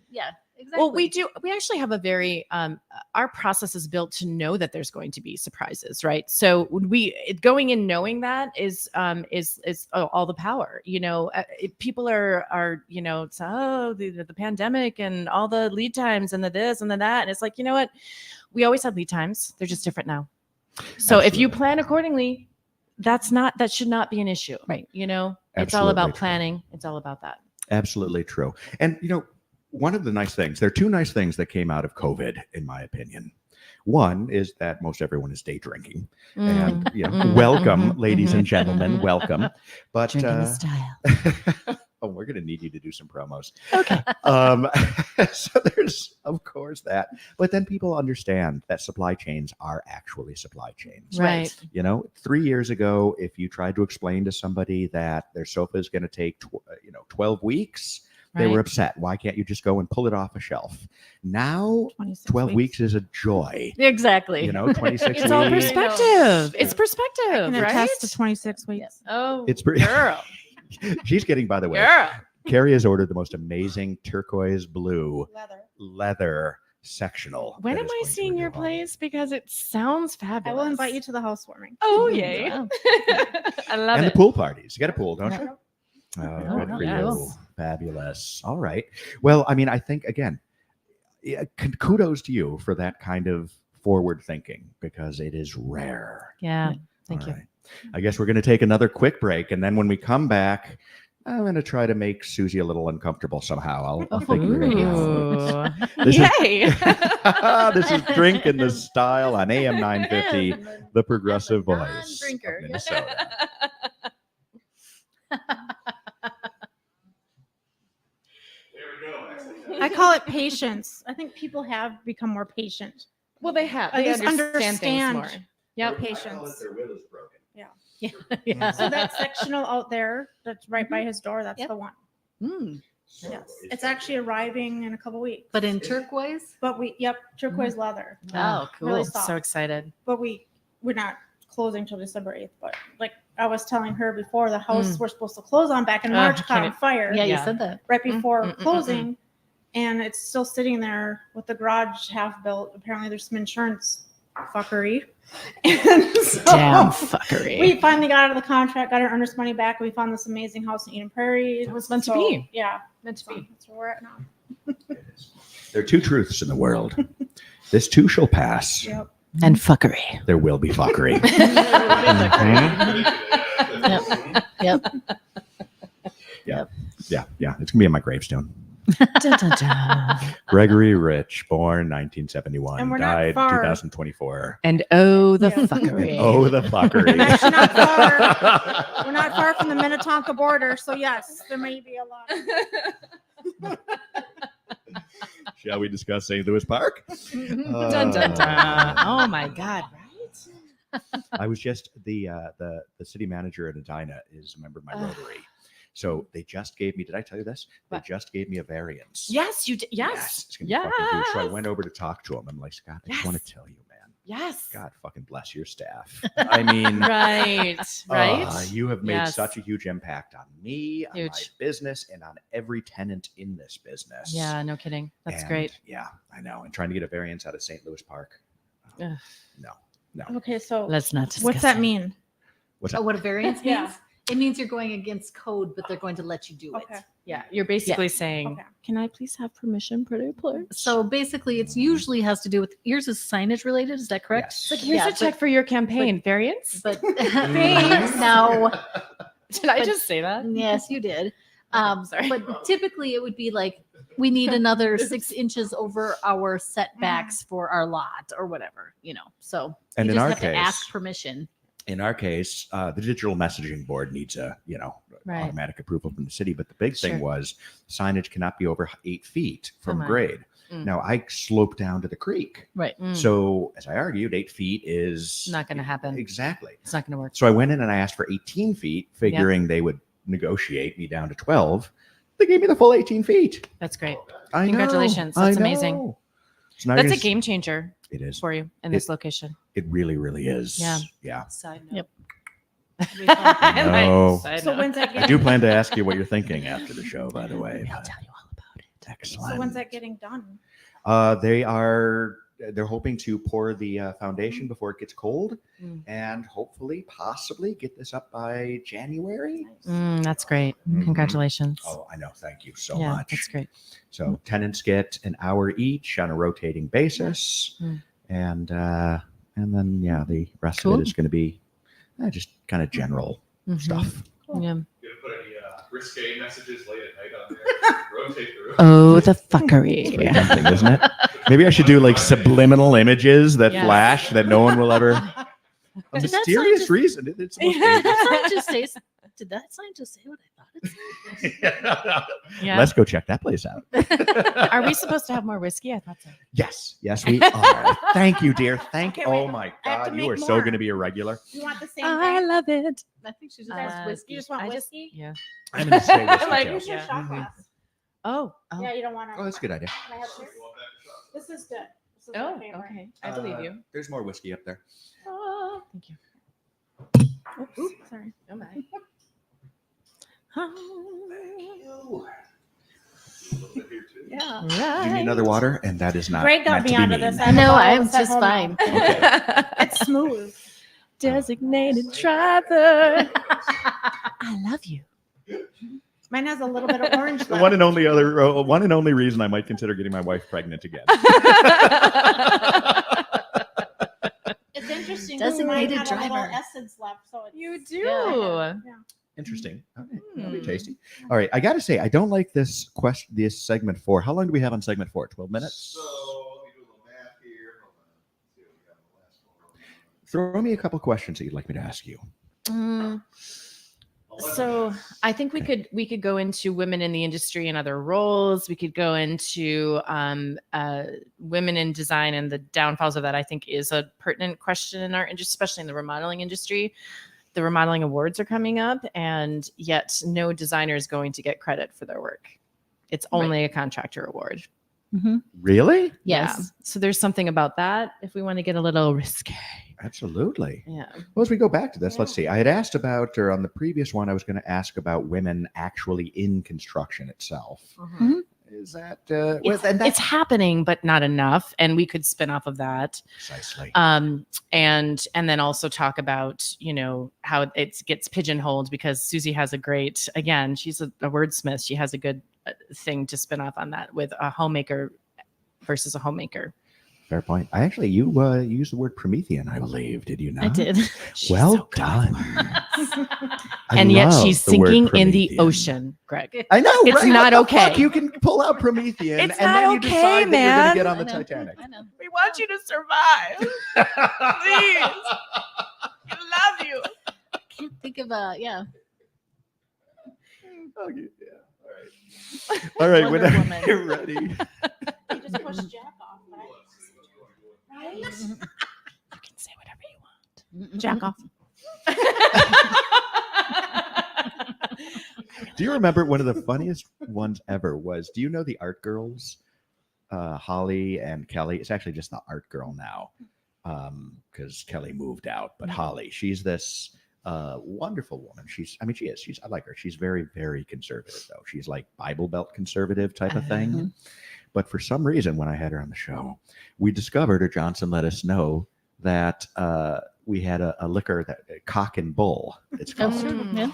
yes. exactly. Well, we do. We actually have a very our process is built to know that there's going to be surprises, right? So going in knowing that is all the power. People are it's, the pandemic and all the lead times and the this and the that, and it's like, you know what? We always have lead times. They're just different now. So if you Absolutely. plan accordingly, that should not be an issue, Right. it's all Absolutely about true. planning. It's all about that. Absolutely true. And, one of the nice things, there are two nice things that came out of COVID, in my opinion. One is that most everyone is day drinking. And, welcome, ladies and gentlemen, welcome. But Drinking with style. we're going to need you to do some promos. Okay. So there's, of course, that. But then people understand that supply chains are actually supply chains. Right. 3 years ago, if you tried to explain to somebody that their sofa is going to take 12 weeks, they were Right. upset. Why can't you just go and pull it off a shelf? Now, 26 12 weeks is a joy. Exactly. 26 It's all weeks. perspective. It's I perspective, can right? attest to 26 weeks. Oh, It's pretty- girl. She's getting, by the way, Girl. Carrie has ordered the most amazing turquoise blue leather sectional. When that am is I going to seeing your her home. place? Because it sounds I fabulous. will invite you to the housewarming. Oh, Mm, yay. wow. I love And it. the pool parties. You got a pool, don't Yeah. you? Oh, Oh, good for yes. you. Fabulous. All right. Well, I mean, I think, again, kudos to you for that kind of forward thinking because it is rare. Yeah. Thank All you. right. I guess we're going to take another quick break. And then when we come back, I'm going to try to make Susie a little uncomfortable somehow. I'll figure it out. Ooh. This is- Yay. This is Drink in the Style on AM 950, the progressive voice of non-drinker. Minnesota. There we go. Excellent. I call it patience. I think people have become more patient. Well, they have. At They least understand things more. understand. Yep. I call it Patience. their will is broken. Yeah. So that sectional out there that's right by his door, that's Yep. the one. Mm. So Yes. It's actually arriving in a couple weeks. But in turquoise? But turquoise leather. Oh, cool. Really I'm soft. so excited. But we're not closing till December 8th. But like I was telling her before, the house we're supposed to close on back in March caught can't on fire Yeah, you Yeah. said that. right before mm, mm, closing. And it's still sitting there with the garage half built. Apparently there's some insurance fuckery. And so Damn fuckery. we finally got out of the contract, got our earnest money back. We found this amazing house in Eden Prairie. It was meant to be. Yeah. Meant to be. That's where we're at now. There are two truths in the world. This too shall pass. Yep. And fuckery. There will be fuckery. Yep. Yeah. It's gonna be on my gravestone. Dun, dun, dun. Gregory Rich, born 1971, And we're not died far. 2024. And oh, the Yeah. fuckery. Oh, the fuckery. We're actually not far. We're not far from the Minnetonka border, so yes, there may be a lot. Shall we discuss St. Louis Park? Dun, dun, dun. Oh my God, right? I was just the city manager at Edina is a member of my Rotary. So they just gave me, did I tell you this? They What? just gave me a variance. Yes, you did. Yes. It's gonna be fucking huge. So I Yes. went over to talk to him. I'm like, Scott, I just Yes. want to tell you, man. Yes. God fucking bless your staff. I mean, Right. Right. you have made Yes. such a huge impact on me, on my Huge. business, and on every tenant in this business. Yeah, no kidding. That's And, great. Yeah, I know. And trying to get a variance out of St. Louis Park. Ugh. No. Okay, so Let's not discuss what's that it. mean? What's Oh, that? what a variance Yeah. means? It means you're going against code, but they're going to let you do Okay. it. Yeah, you're basically saying, Okay. can I please have permission, pretty please? So basically, it's usually has to do with yours is signage related. Is that correct? Yes. It's like, here's Yeah, a check for your campaign. Variance? But Thanks. no, Did I but- just say that? yes, you did. sorry. But typically, it would be like we need another 6 inches over our setbacks for our lot or whatever, So And you in just our have to ask case- permission. In our case, the digital messaging board needs a, Right. automatic approval from the city. But the big thing Sure. was signage cannot be over 8 feet from Come on. grade. Mm. Now I slope down to the creek. Right. Mm, So as I argued, 8 feet is not going to happen. Exactly. It's not going to work. So I went in and I asked for 18 feet, figuring they would negotiate me down to 12. They gave me the full 18 feet. That's great. I know, Congratulations. I That's amazing. know. So now That's you're a game changer It is. for you in this location. It really, really is. Yeah. Yeah. Side Yep. No. So when's that I getting? do plan to ask you what you're thinking after the show, by the way. I'll tell you all about it. Excellent. So when's that getting done? They're hoping to pour the foundation before it gets cold Mm. and hopefully possibly get this up by January. That's great. Mhm. Congratulations. Oh, I know. Thank you so yeah, much. that's great. So tenants get an hour each on a rotating basis, Mm. and then the rest of Cool. it is going to be just kind of general Mhm. stuff. Yeah. You gonna put any risque messages late at night on there? Rotate through. Oh, the It's fuckery. pretty tempting, isn't it? Maybe I should do like subliminal images that Yes. flash that no one will ever. A Did that sign mysterious just- reason. It's the most Did that sign just say? Did that sign just say what I thought it said? Yeah. Let's go check that place out. Are we supposed to have more whiskey? I thought so. Yes, we are. Thank you, dear. Thank you. Okay, Oh wait. my I have to God, you make are so more. going to be a regular. You want the same I thing? love it. I think she just Uh, has whiskey. You just want I whiskey? Yeah. I'm going to say whiskey Like, too. Here's your Yeah. shot Mhm. glass. Oh. Yeah, you don't want to. Oh, that's a good idea. Can I have this? This is good. This is Oh, my favorite. okay. I believe you. There's more whiskey up there. Oh, thank you. Oops, sorry. Oh my. Yeah. Do you need another water? And that is not Greg got meant me to be onto mean. this. I have No, a bottle I'm that's at just home fine. now. It's smooth. Designated driver. I love you. Mine has a little bit of orange The left. one and only reason I might consider getting my wife pregnant again. It's interesting. Designated Mine had a little driver. essence left, so it's, You do. Yeah. Interesting. Okay, that'll be Hmm. tasty. All right, I got to say, I don't like this question. This segment 4. How long do we have on segment 4? 12 minutes. So let me do a little math here. Hold on. See what we got on the last one. Throw me a couple questions that you'd like me to ask you. So I think we could go into women in the industry and other roles. We could go into women in design and the downfalls of that. I think is a pertinent question in our industry, especially in the remodeling industry. The remodeling awards are coming up, and yet no designer is going to get credit for their work. It's only a contractor award. Really? Yes. Yeah. So there's something about that. If we want to get a little risque. Absolutely. Yeah. Well, as we go back to this, let's see. I had asked about, or on the previous one, I was going to ask about women actually in construction itself. Is that? It's happening, but not enough, and we could spin off of that. Precisely. And then also talk about how it gets pigeonholed, because Susi has a great, again, she's a wordsmith. She has a good thing to spin off on that with a homemaker versus a homemaker. Fair point. I actually, you used the word Promethean, I believe. Did you not? I did. Well so good at done. And yet love she's the word sinking in the Promethean. ocean, Greg. I know. It's right? not What the okay. fuck? You can pull out Promethean, It's and not then you okay, decide that you're going man. to get on the I know. Titanic. I know. We want you to survive. Please. We love you. Can't think of Okay, yeah. All right. Wonder Whenever Woman. you're ready. you just push Jack off, right? You can say whatever you want. Jack off. Do you remember one of the funniest ones ever was, do you know the art girls? Holly and Kelly. It's actually just the art girl now, because Kelly moved out. But Holly, she's this wonderful woman. I like her. She's very, very conservative, though. She's like Bible Belt conservative type of thing. But for some reason, when I had her on the show, we discovered, or Johnson let us know, that we had a liquor, that Cock and Bull, it's called. Yeah.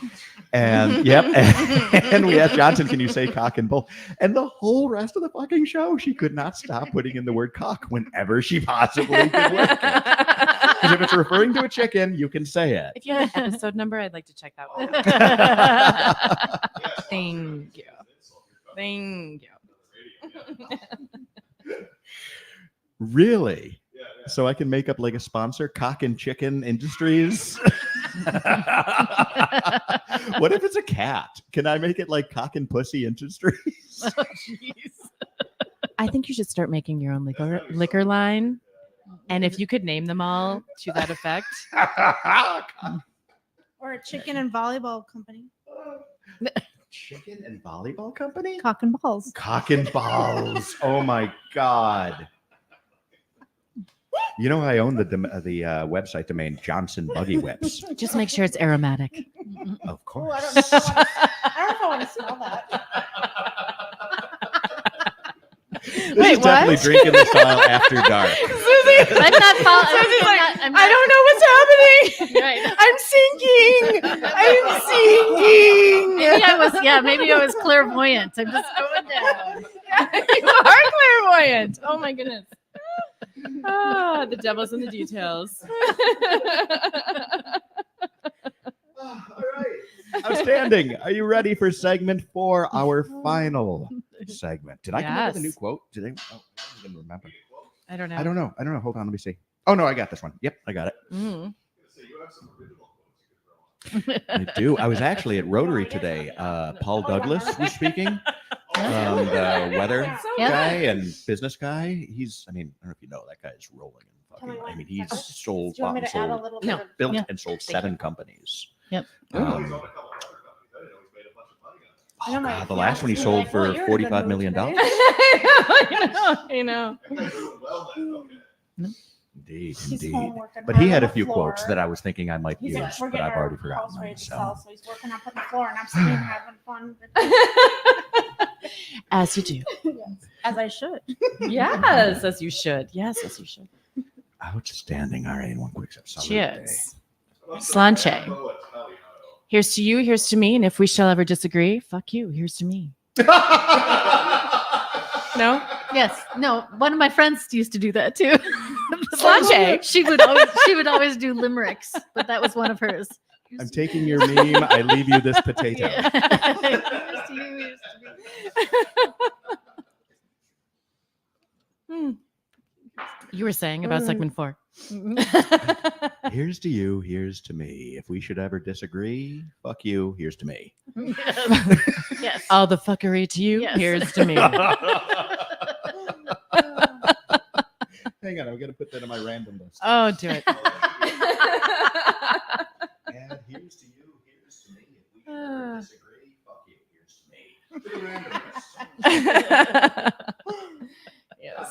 And and we asked Johnson, can you say cock and bull? And the whole rest of the fucking show, she could not stop putting in the word cock whenever she possibly could work it. Because if it's referring to a chicken, you can say it. If you have an episode number, I'd like to check that one out. Thank you. Thank you. Really? So I can make up like a sponsor, Cock and Chicken Industries. What if it's a cat? Can I make it like Cock and Pussy Industries? Oh, jeez. I think you should start making your own liquor line. And if you could name them all to that effect. Or a chicken and volleyball company. Chicken and volleyball company? Cock and balls. Cock and balls. Oh my God. You know, I own the website domain Johnson Buggy Whips. Just make sure it's aromatic. Of Oh, course. I don't know if I want to smell that. This Wait, is definitely what? drinking the style after dark. Susie, I'm not following. Susie's like, I'm I don't know what's happening. Right. I'm sinking. I'm sinking. Maybe I was clairvoyant. I'm just going down. You are clairvoyant. Oh my goodness. The devil's in the details. All right. Outstanding. Are you ready for segment 4, our final segment? Did I come up with a new Yes. quote? Did I? Oh, I didn't remember. I don't know. I don't know. Hold on. Let me see. Oh, no, I got this one. Yep, I got it. Mm. I do. I was actually at Rotary today. Paul Douglas was speaking. The weather Yeah. guy and business guy. I don't know if you know, that guy's rolling in Tell me fucking. what. I mean, he's Do sold, you want bought me and to add a sold, little No. bit of built Yeah. and sold 7 companies. Yep. I know my God, the last one he fiance sold was like, "Well, for you're in a good $45 mood million. today." I know. Indeed, He's indeed. home working But he hard had on a few the quotes floor. that I was thinking I might He's use, like, we're but getting I've our already forgotten house them. ready to So. sell, so he's working up on the floor, and I'm sitting having fun. As you do. As I should. Yes, as you should. Yes, as you should. Outstanding. All right, one quick sip. Salute. Cheers. Slanche. Here's to you, here's to me, and if we shall ever disagree, fuck you, here's to me. No? Yes. No. One of my friends used to do that too. Slanche. She would always do limericks, but that was one of hers. I'm taking your meme. I leave you this potato. Yeah. Here's to you, here's to me. You were saying about segment 4. Here's to you. Here's to me. If we should ever disagree, fuck you. Here's to me. Yes. All the fuckery to you, Yes. here's to me. Hang on, I'm gonna put that on my random list. Oh, do it. And here's to you. Here's to me. If we should ever disagree, fuck you. Here's to me. To the random list. Yes.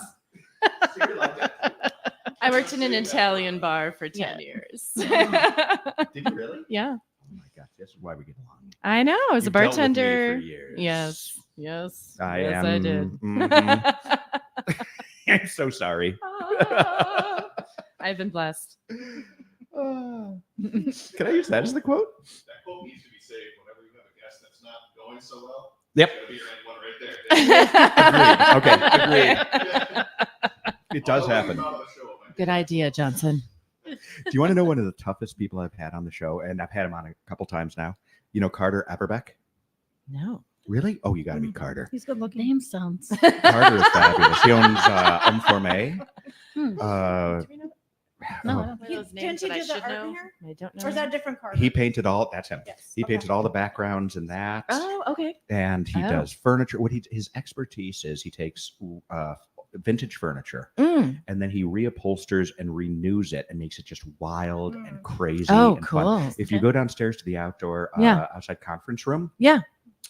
See, you like that? I worked in an Italian bar for 10 years. Did you really? Yeah. Oh my gosh, this is why we get along. I know. I was You've a dealt with me bartender. for years. Yes. Yes. I yes, am. I did. I'm so sorry. I've been blessed. Can I use that as the quote? That quote needs to be saved whenever you have a guest that's not going so well. Yep. Gotta be your end one right there. Agreed. Okay, agreed. It does happen. Good idea, Johnson. Do you want to know one of the toughest people I've had on the show? And I've had him on a couple times now. You know Carter Aperbeck? No. Really? Oh, you got to meet Carter. He's good looking. Name sounds. Carter is fabulous. He owns Forme. Hmm. Do we know No, I oh, don't He- those didn't names he that I do the should art in know? here? I don't know. Or is that a different card? he painted all. That's him. Yes. He okay. painted all the backgrounds and that. Oh, okay. And he Oh. does furniture. His expertise is he takes vintage furniture Mm. and then he reupholsters and renews it and makes it just wild and crazy. Oh, and cool. Fun. If you Okay. go downstairs to the outdoor Yeah. outside conference room, Yeah.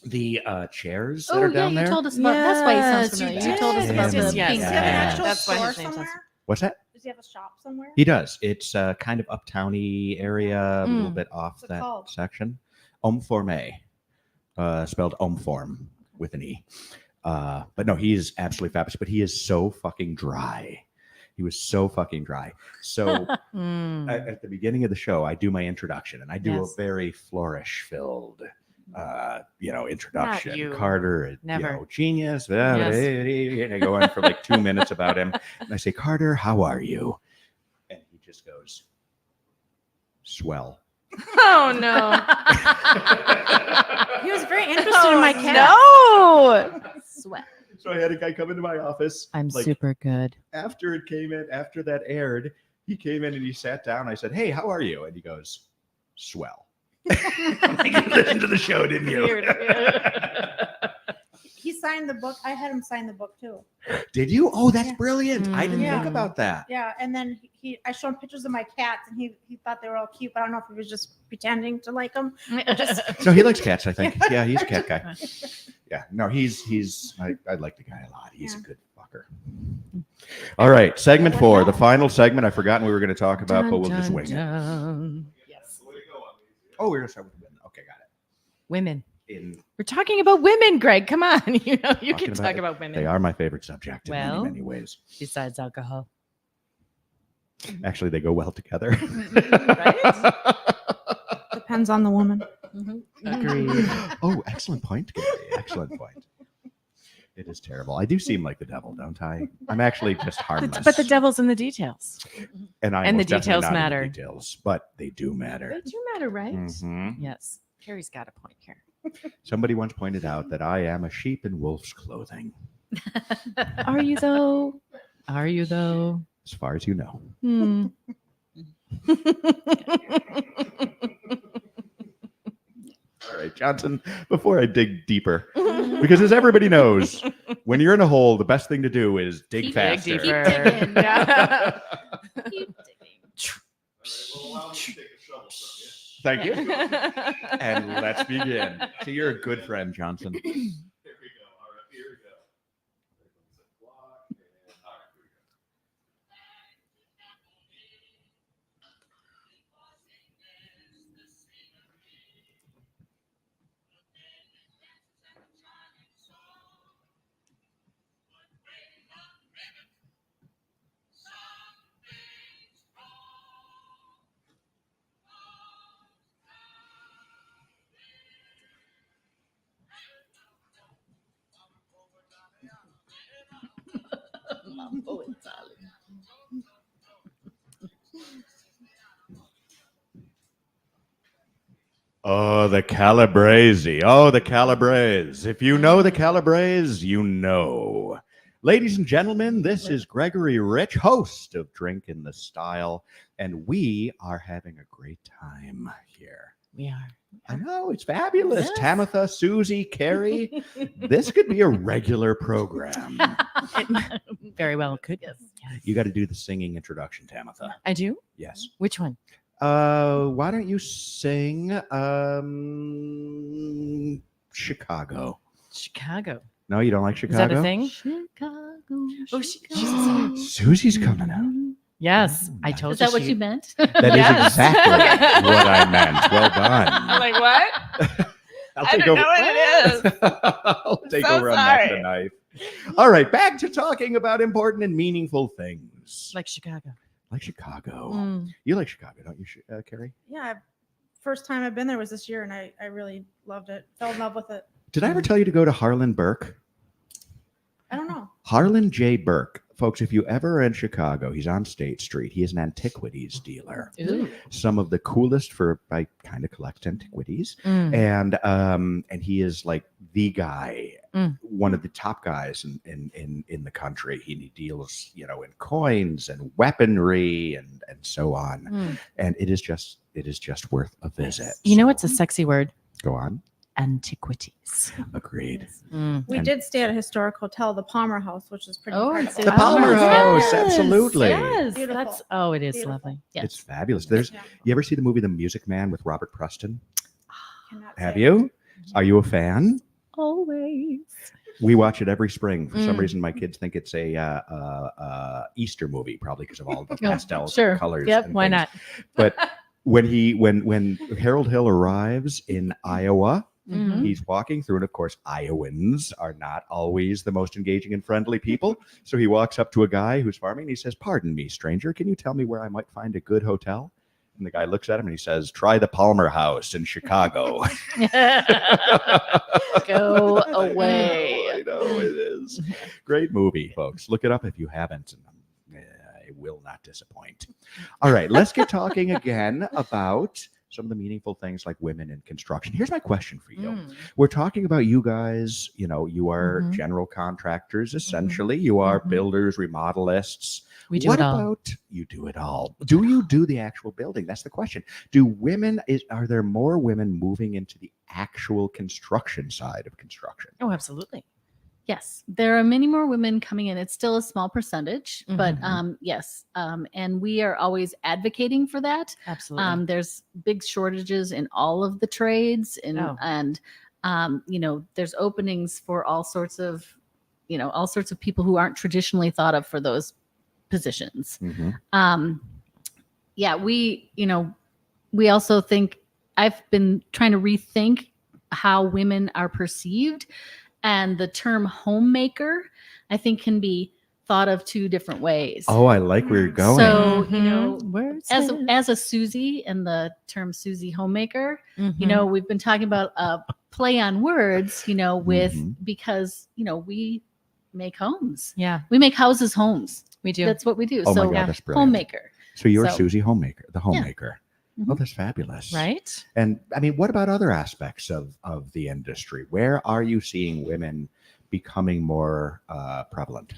the chairs that Oh are yeah, down you there. told us about. That's why he sounds Yes, you familiar. You told us did. about Yes, the yes, pink. Does he have an Yeah. actual That's why his store name sounds- somewhere? What's that? Does he have a shop somewhere? He does. It's kind of uptowny area, a little Mm. bit off What's it that called? section. Homme Forme, spelled homme form with an E. But no, he is absolutely fabulous. But he is so fucking dry. He was so fucking dry. So Mm. at the beginning of the show, I do my introduction, and I do Yes. a very flourish-filled, introduction. you. Carter, Never. genius. Yes. And I go on for like 2 minutes about him, and I say, Carter, how are you? And he just goes, swell. Oh no. He was very interested in my cat. No. Sweat. So I had a guy come into my office. I'm like, super good. after it came in, after that aired, he came in and he sat down. I said, hey, how are you? And he goes, swell. I'm like, you listened to the show, didn't you? He signed the book. I had him sign the book too. Did you? Oh, that's Yeah. brilliant. I didn't think Yeah. about that. Yeah, and then I showed him pictures of my cats, and he thought they were all cute. But I don't know if he was just pretending to like them. No, he likes cats, I think. Yeah, he's a cat guy. Yeah, no, I like the guy a lot. He's a Yeah. good fucker. All right, segment 4, the final segment. I've forgotten we were going to talk about, but we'll just wing it. Yes. Oh, we're going to start with women. Okay, got it. Women. In We're talking about women, Greg. Come on. You know, you Talking can about talk it. about women. They are my favorite subject in Well. many, many ways. Besides alcohol. Actually, they go well together. Right? Depends on the woman. Agreed. Oh, excellent point, Gary. Excellent point. It is terrible. I do seem like the devil, don't I? I'm actually just harmless. But the devil's in the details. and I'm and the most definitely details not in the matter. details, but they do matter. They do matter, right? Mhm. Yes. Carrie's got a point here. Somebody once pointed out that I am a sheep in wolf's clothing, Are you though? Are you though? as far as you know. Hmm. All right, Johnson, before I dig deeper, because as everybody knows, when you're in a hole, the best thing to do is dig Keep faster. Dig deeper. Keep digging. Yeah. Keep digging. We'll allow me to take a shovel from you. Thank you. And let's begin. So you're a good friend, Johnson. Here we go. All right, here we go. There comes the block, and all right, here we go. Mambo Italian. Oh, the Calabrese. Oh, the Calabrese. If you know the Calabrese, you know. Ladies and gentlemen, this is Gregory Rich, host of Drink in the Style, and we are having a great time here. We are. I know, it's fabulous. Yes. Tamatha, Susi, Carrie, this could be a regular program. It very well could. Yes. You got to do the singing introduction, Tamatha. I do. Yes. Which one? Why don't you sing Chicago? Chicago. No, you don't like Is Chicago? that a thing? Chicago. Oh, she's Susi's coming out. Yes, I Is told Is that what she- you meant? That is Yes. exactly what I meant. Well done. I'm like, what? I'll I take don't over. know what it is. I'll take So over on that sorry. tonight. All right, back to talking about important and meaningful things. Like Chicago. Like Chicago. Mm. You like Chicago, don't you, Carrie? Yeah, first time I've been there was this year, and I really loved it. Fell in love with it. Did I ever tell you to go to Harlan Burke? I don't know. Harlan J. Burke. Folks, if you ever are in Chicago, he's on State Street. He is an antiquities dealer. Ooh. Some of the coolest I kind of collect antiquities. Mm. And he is like the guy, Mm. one of the top guys in the country. He deals, in coins and weaponry and so on. Mm. And it is just worth a visit. You know So, what's a sexy word? go on. Antiquities. Agreed. Mm. We And- did stay at a historic hotel, the Palmer House, which is pretty Oh, incredible. The Palmer House, yes. absolutely. Yes, Beautiful. that's it is Beautiful. lovely. Yes. It's fabulous. There's Yeah. you ever see the movie The Music Man with Robert Preston? Cannot Have say. you? Are you a fan? Always. We watch it every spring. For some Mm. reason, my kids think it's a Easter movie, probably because of all the Oh, pastel sure. colors. Yep, and Why things. not? But when Harold Hill arrives in Iowa, Mhm. he's walking through, and of course, Iowans are not always the most engaging and friendly people. So he walks up to a guy who's farming, and he says, "Pardon me, stranger, can you tell me where I might find a good hotel?" And the guy looks at him and he says, "Try the Palmer House in Chicago." Go away. I know it is. Great movie, folks. Look it up if you haven't. It will not disappoint. All right, let's get talking again about some of the meaningful things like women in construction. Here's my question for you. Mm. We're talking about you guys, you are Mhm. general contractors, essentially. You are Mhm. builders, remodelists. We do What it all. about you do it all? Do you do the actual building? That's the question. Are there more women moving into the actual construction side of construction? Oh, absolutely. Yes, there are many more women coming in. It's still a small percentage, but Mhm. yes, and we are always advocating for that. Absolutely. There's big shortages in all of the trades, Oh. and there's openings for all sorts of people who aren't traditionally thought of for those positions. Mhm. Yeah, we also think I've been trying to rethink how women are perceived. And the term homemaker, I think, can be thought of two different ways. Oh, I like where you're going. So, Mhm. Words as a Susie and the term Susie homemaker, Mhm. we've been talking about a play on words, with Mhm. because we make homes. Yeah, We make houses homes. we do. That's what we do. Oh my So God, that's brilliant. homemaker. So you're So- Susie Homemaker, the homemaker. Oh, Mhm. that's fabulous. Right? And I mean, what about other aspects of the industry? Where are you seeing women becoming more prevalent?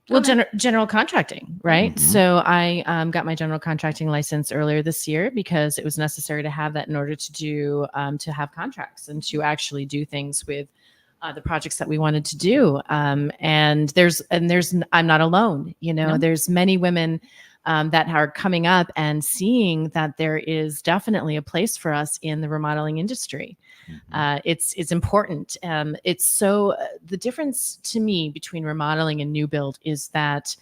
Well, general contracting, right? Mhm. So I got my general contracting license earlier this year because it was necessary to have that in order to do to have contracts and to actually do things with the projects that we wanted to do. And there's I'm not alone. No. There's many women that are coming up and seeing that there is definitely a place for us in the remodeling industry. Mhm. It's important. It's so the difference to me between remodeling and new build is that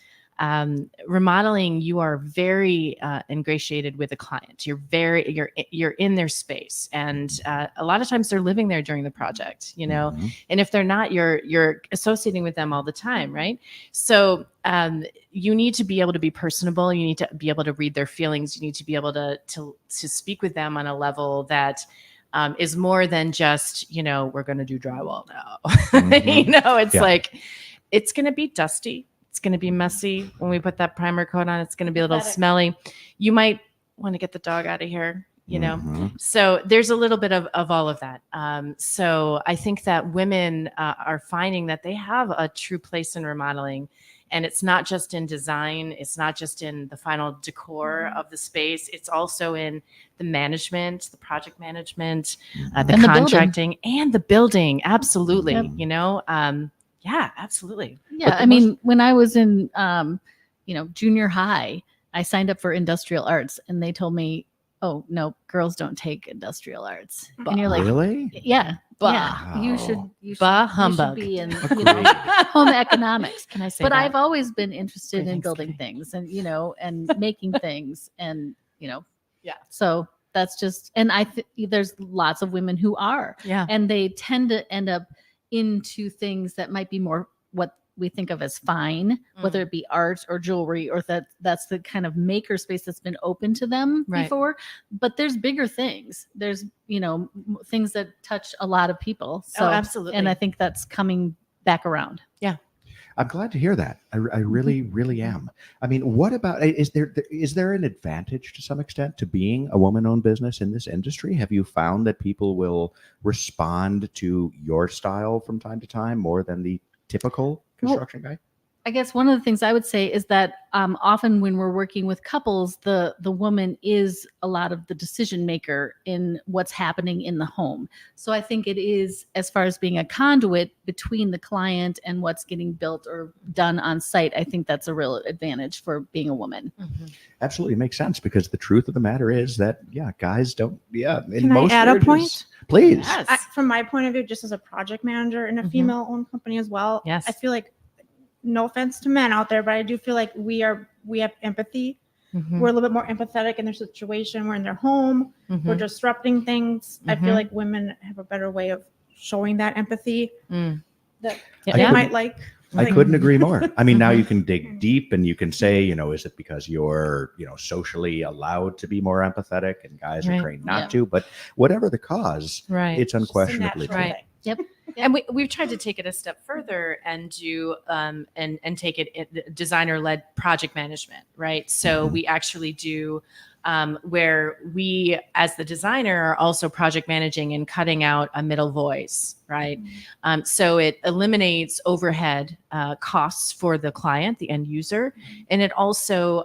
remodeling, you are very ingratiated with a client. You're in their space, and a lot of times they're living there during the project. Mhm. And if they're not, you're associating with them all the time, right? So you need to be able to be personable. You need to be able to read their feelings. You need to be able to speak with them on a level that is more than just, we're going to do drywall now. Mhm. It's Yeah. like, it's going to be dusty. It's going to be messy when we put that primer coat on. It's going to be a little Pathetic. smelly. You might want to get the dog out of here, you know. Mhm. So there's a little bit of all of that. So I think that women are finding that they have a true place in remodeling. And it's not just in design. It's not just in the final decor of the space. It's also in the management, the project management, the And the building. contracting, and the building. Absolutely. Yep. You know, yeah, absolutely. Yeah, But the I mean, when I was in, junior high, I signed up for industrial arts, and they told me, "Oh no, girls don't take industrial arts." And you're like, Really? "Yeah, yeah, Wow. you should, Bah you should humbug. be in, Agreed. home economics." Can I say But that? I've always been interested Great in building Thanksgiving. things, and making things, and Yeah. So that's just, and there's lots of women who are, Yeah. and they tend to end up into things that might be more what we think of as fine, whether it be art or jewelry, or that's the kind of maker space that's been open to them Right. before. But there's bigger things. There's things that touch a lot of people. So absolutely. and I think that's coming back around. I'm glad to hear that. I really, really am. I mean, what about is there an advantage to some extent to being a woman-owned business in this industry? Have you found that people will respond to your style from time to time more than the typical construction guy? I guess one of the things I would say is that often when we're working with couples, the woman is a lot of the decision maker in what's happening in the home. So I think it is, as far as being a conduit between the client and what's getting built or done on site, I think that's a real advantage for being a woman. Absolutely makes sense, because the truth of the matter is that guys don't. Yeah, in Can I most add a marriages- point? Please. Yes. From my point of view, just as a project manager in a Mhm. female-owned company as well, Yes. I feel like, no offense to men out there, but I do feel like we have empathy. Mhm. We're a little bit more empathetic in their situation. We're in their home. We're Mhm. disrupting things. I Mhm. feel like women have a better way of showing that empathy Mm. that Yeah. they couldn't- might like. I Like, couldn't agree more. I mean, now you Mhm. can dig deep and you can say, is it because you're, socially allowed to be more empathetic and guys are Right. trained not Yeah. to? But whatever the cause, Right. it's it's just a unquestionably natural true. Right. thing. And we've tried to take it a step further and do and take it in designer-led project management, right? So Mhm. we actually do where we, as the designer, are also project managing and cutting out a middle voice, right? So it eliminates overhead costs for the client, the end user, and it also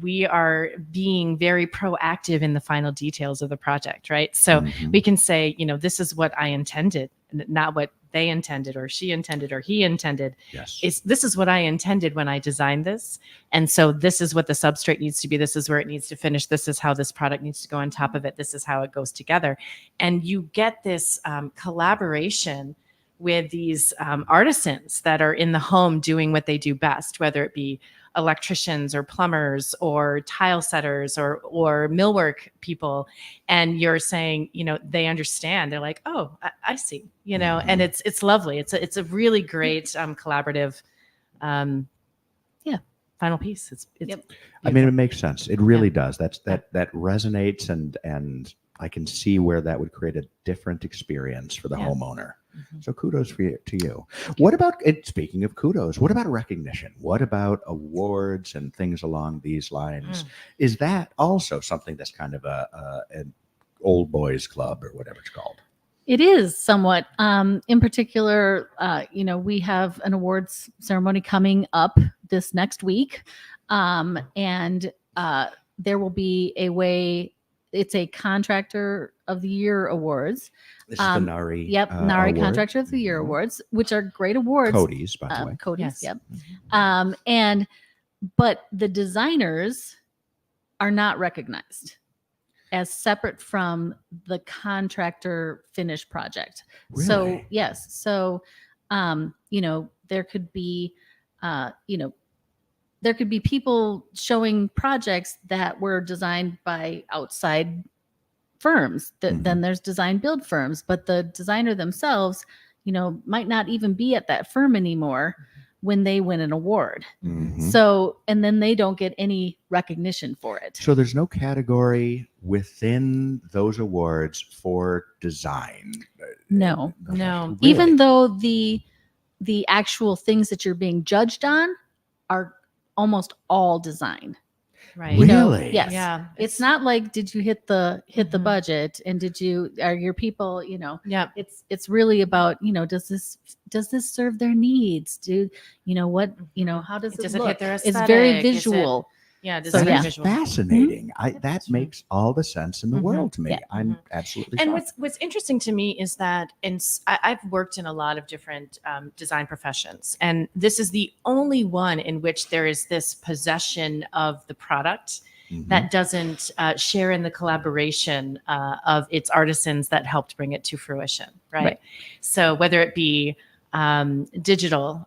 we are being very proactive in the final details of the project, right? So Mhm. we can say, this is what I intended, not what they intended or she intended or he intended. Yes. This is what I intended when I designed this. And so this is what the substrate needs to be. This is where it needs to finish. This is how this product needs to go on top of it. This is how it goes together. And you get this collaboration with these artisans that are in the home doing what they do best, whether it be electricians or plumbers or tile setters or millwork people. And you're saying, they understand. They're like, oh, I see, and it's lovely. It's a really great collaborative, final piece. It's Yep. I mean, it makes sense. It really does. That resonates, and I can see where that would create a different experience for the Yeah. homeowner. Mhm. So kudos to you. What about, and speaking of kudos, what about recognition? What about awards and things along these lines? Is that also something that's kind of an old boys club or whatever it's called? It is somewhat. In particular, we have an awards ceremony coming up this next week, and there will be it's a Contractor of the Year awards. This is the NARI. Yep, NARI award. Contractor of the Year Mhm. awards, which are great awards. Cody's, by the way. Cody's, Yes. yep. But the designers are not recognized as separate from the contractor finished project. So Really? yes, so there could be there could be people showing projects that were designed by outside firms. Mhm. Then there's design build firms, but the designer themselves, might not even be at that firm anymore when they win an award. Mhm. So, and then they don't get any recognition for it. So there's no category within those awards for design. No. No. Really? Even though the actual things that you're being judged on are almost all design. Right. You know, Really? yes. Yeah. It's not like, did you hit the Mhm. budget, and are your people, Yeah. it's really about, does this serve their needs? How does Does it it look? hit their It's very aesthetic? Is it- visual. Yeah. Does So, it That have yeah. is visual? fascinating. That Interesting. makes all the sense in the Mhm. world to me. Yeah. I'm absolutely And shocked. what's interesting to me is that I've worked in a lot of different design professions, and this is the only one in which there is this possession of the product Mhm. that doesn't share in the collaboration of its artisans that helped bring it to fruition, right? So whether it be digital,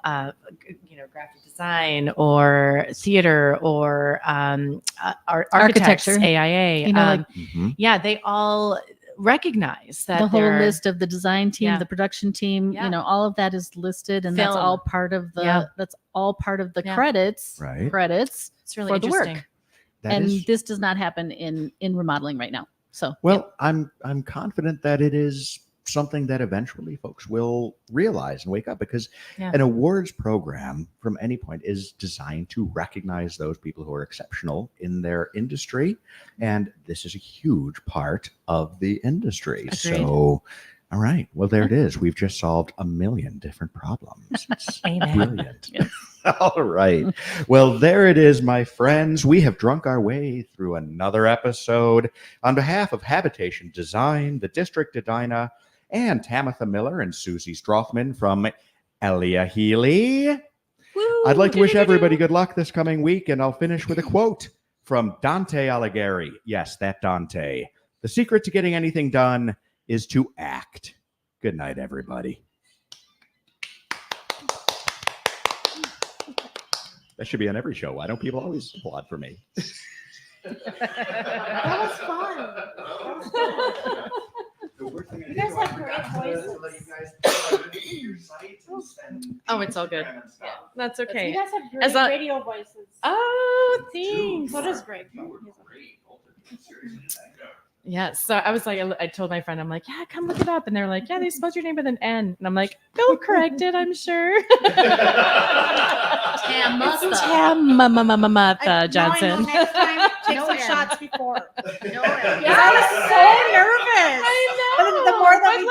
graphic design, or theater, or architecture, Architecture. AIA, Mhm. yeah, they all recognize that The whole they're- list of the design team, Yeah. the production team, Yeah. all of that is listed, and that's Film. all part of the Yeah. Yeah. Credits. Credits It's really for the interesting. work. That And is this does not happen in remodeling right now. So well. I'm confident that it is something that eventually folks will realize and wake up, because Yeah. an awards program from any point is designed to recognize those people who are exceptional in their industry, and this is a huge part of the industry. Agreed. So all right, well, there it is. We've just solved a million different problems. It's Amen. brilliant. Yes. All right. Well, there it is, my friends. We have drunk our way through another episode. On behalf of Habitation Design, the District Edina, and Tamatha Miller and Susi Strothman from Elea Healy, I'd like to wish everybody good luck this coming week, and I'll finish with a quote from Dante Alighieri. Yes, that Dante. The secret to getting anything done is to act. Good night, everybody. That should be on every show. Why don't people always applaud for me? That was fun. You guys have great voices. Oh, it's all good. That's okay. You guys have great As long- radio voices. Oh, thanks. So does Greg. Yeah. So I was like, I told my friend, I'm like, yeah, come look it up. And they're like, yeah, they spelled your name with an N. And I'm like, they'll correct it, I'm sure. Tamatha Johnson. Next time, take No some end. shots before. No, I was so nervous. I know. But the more that But we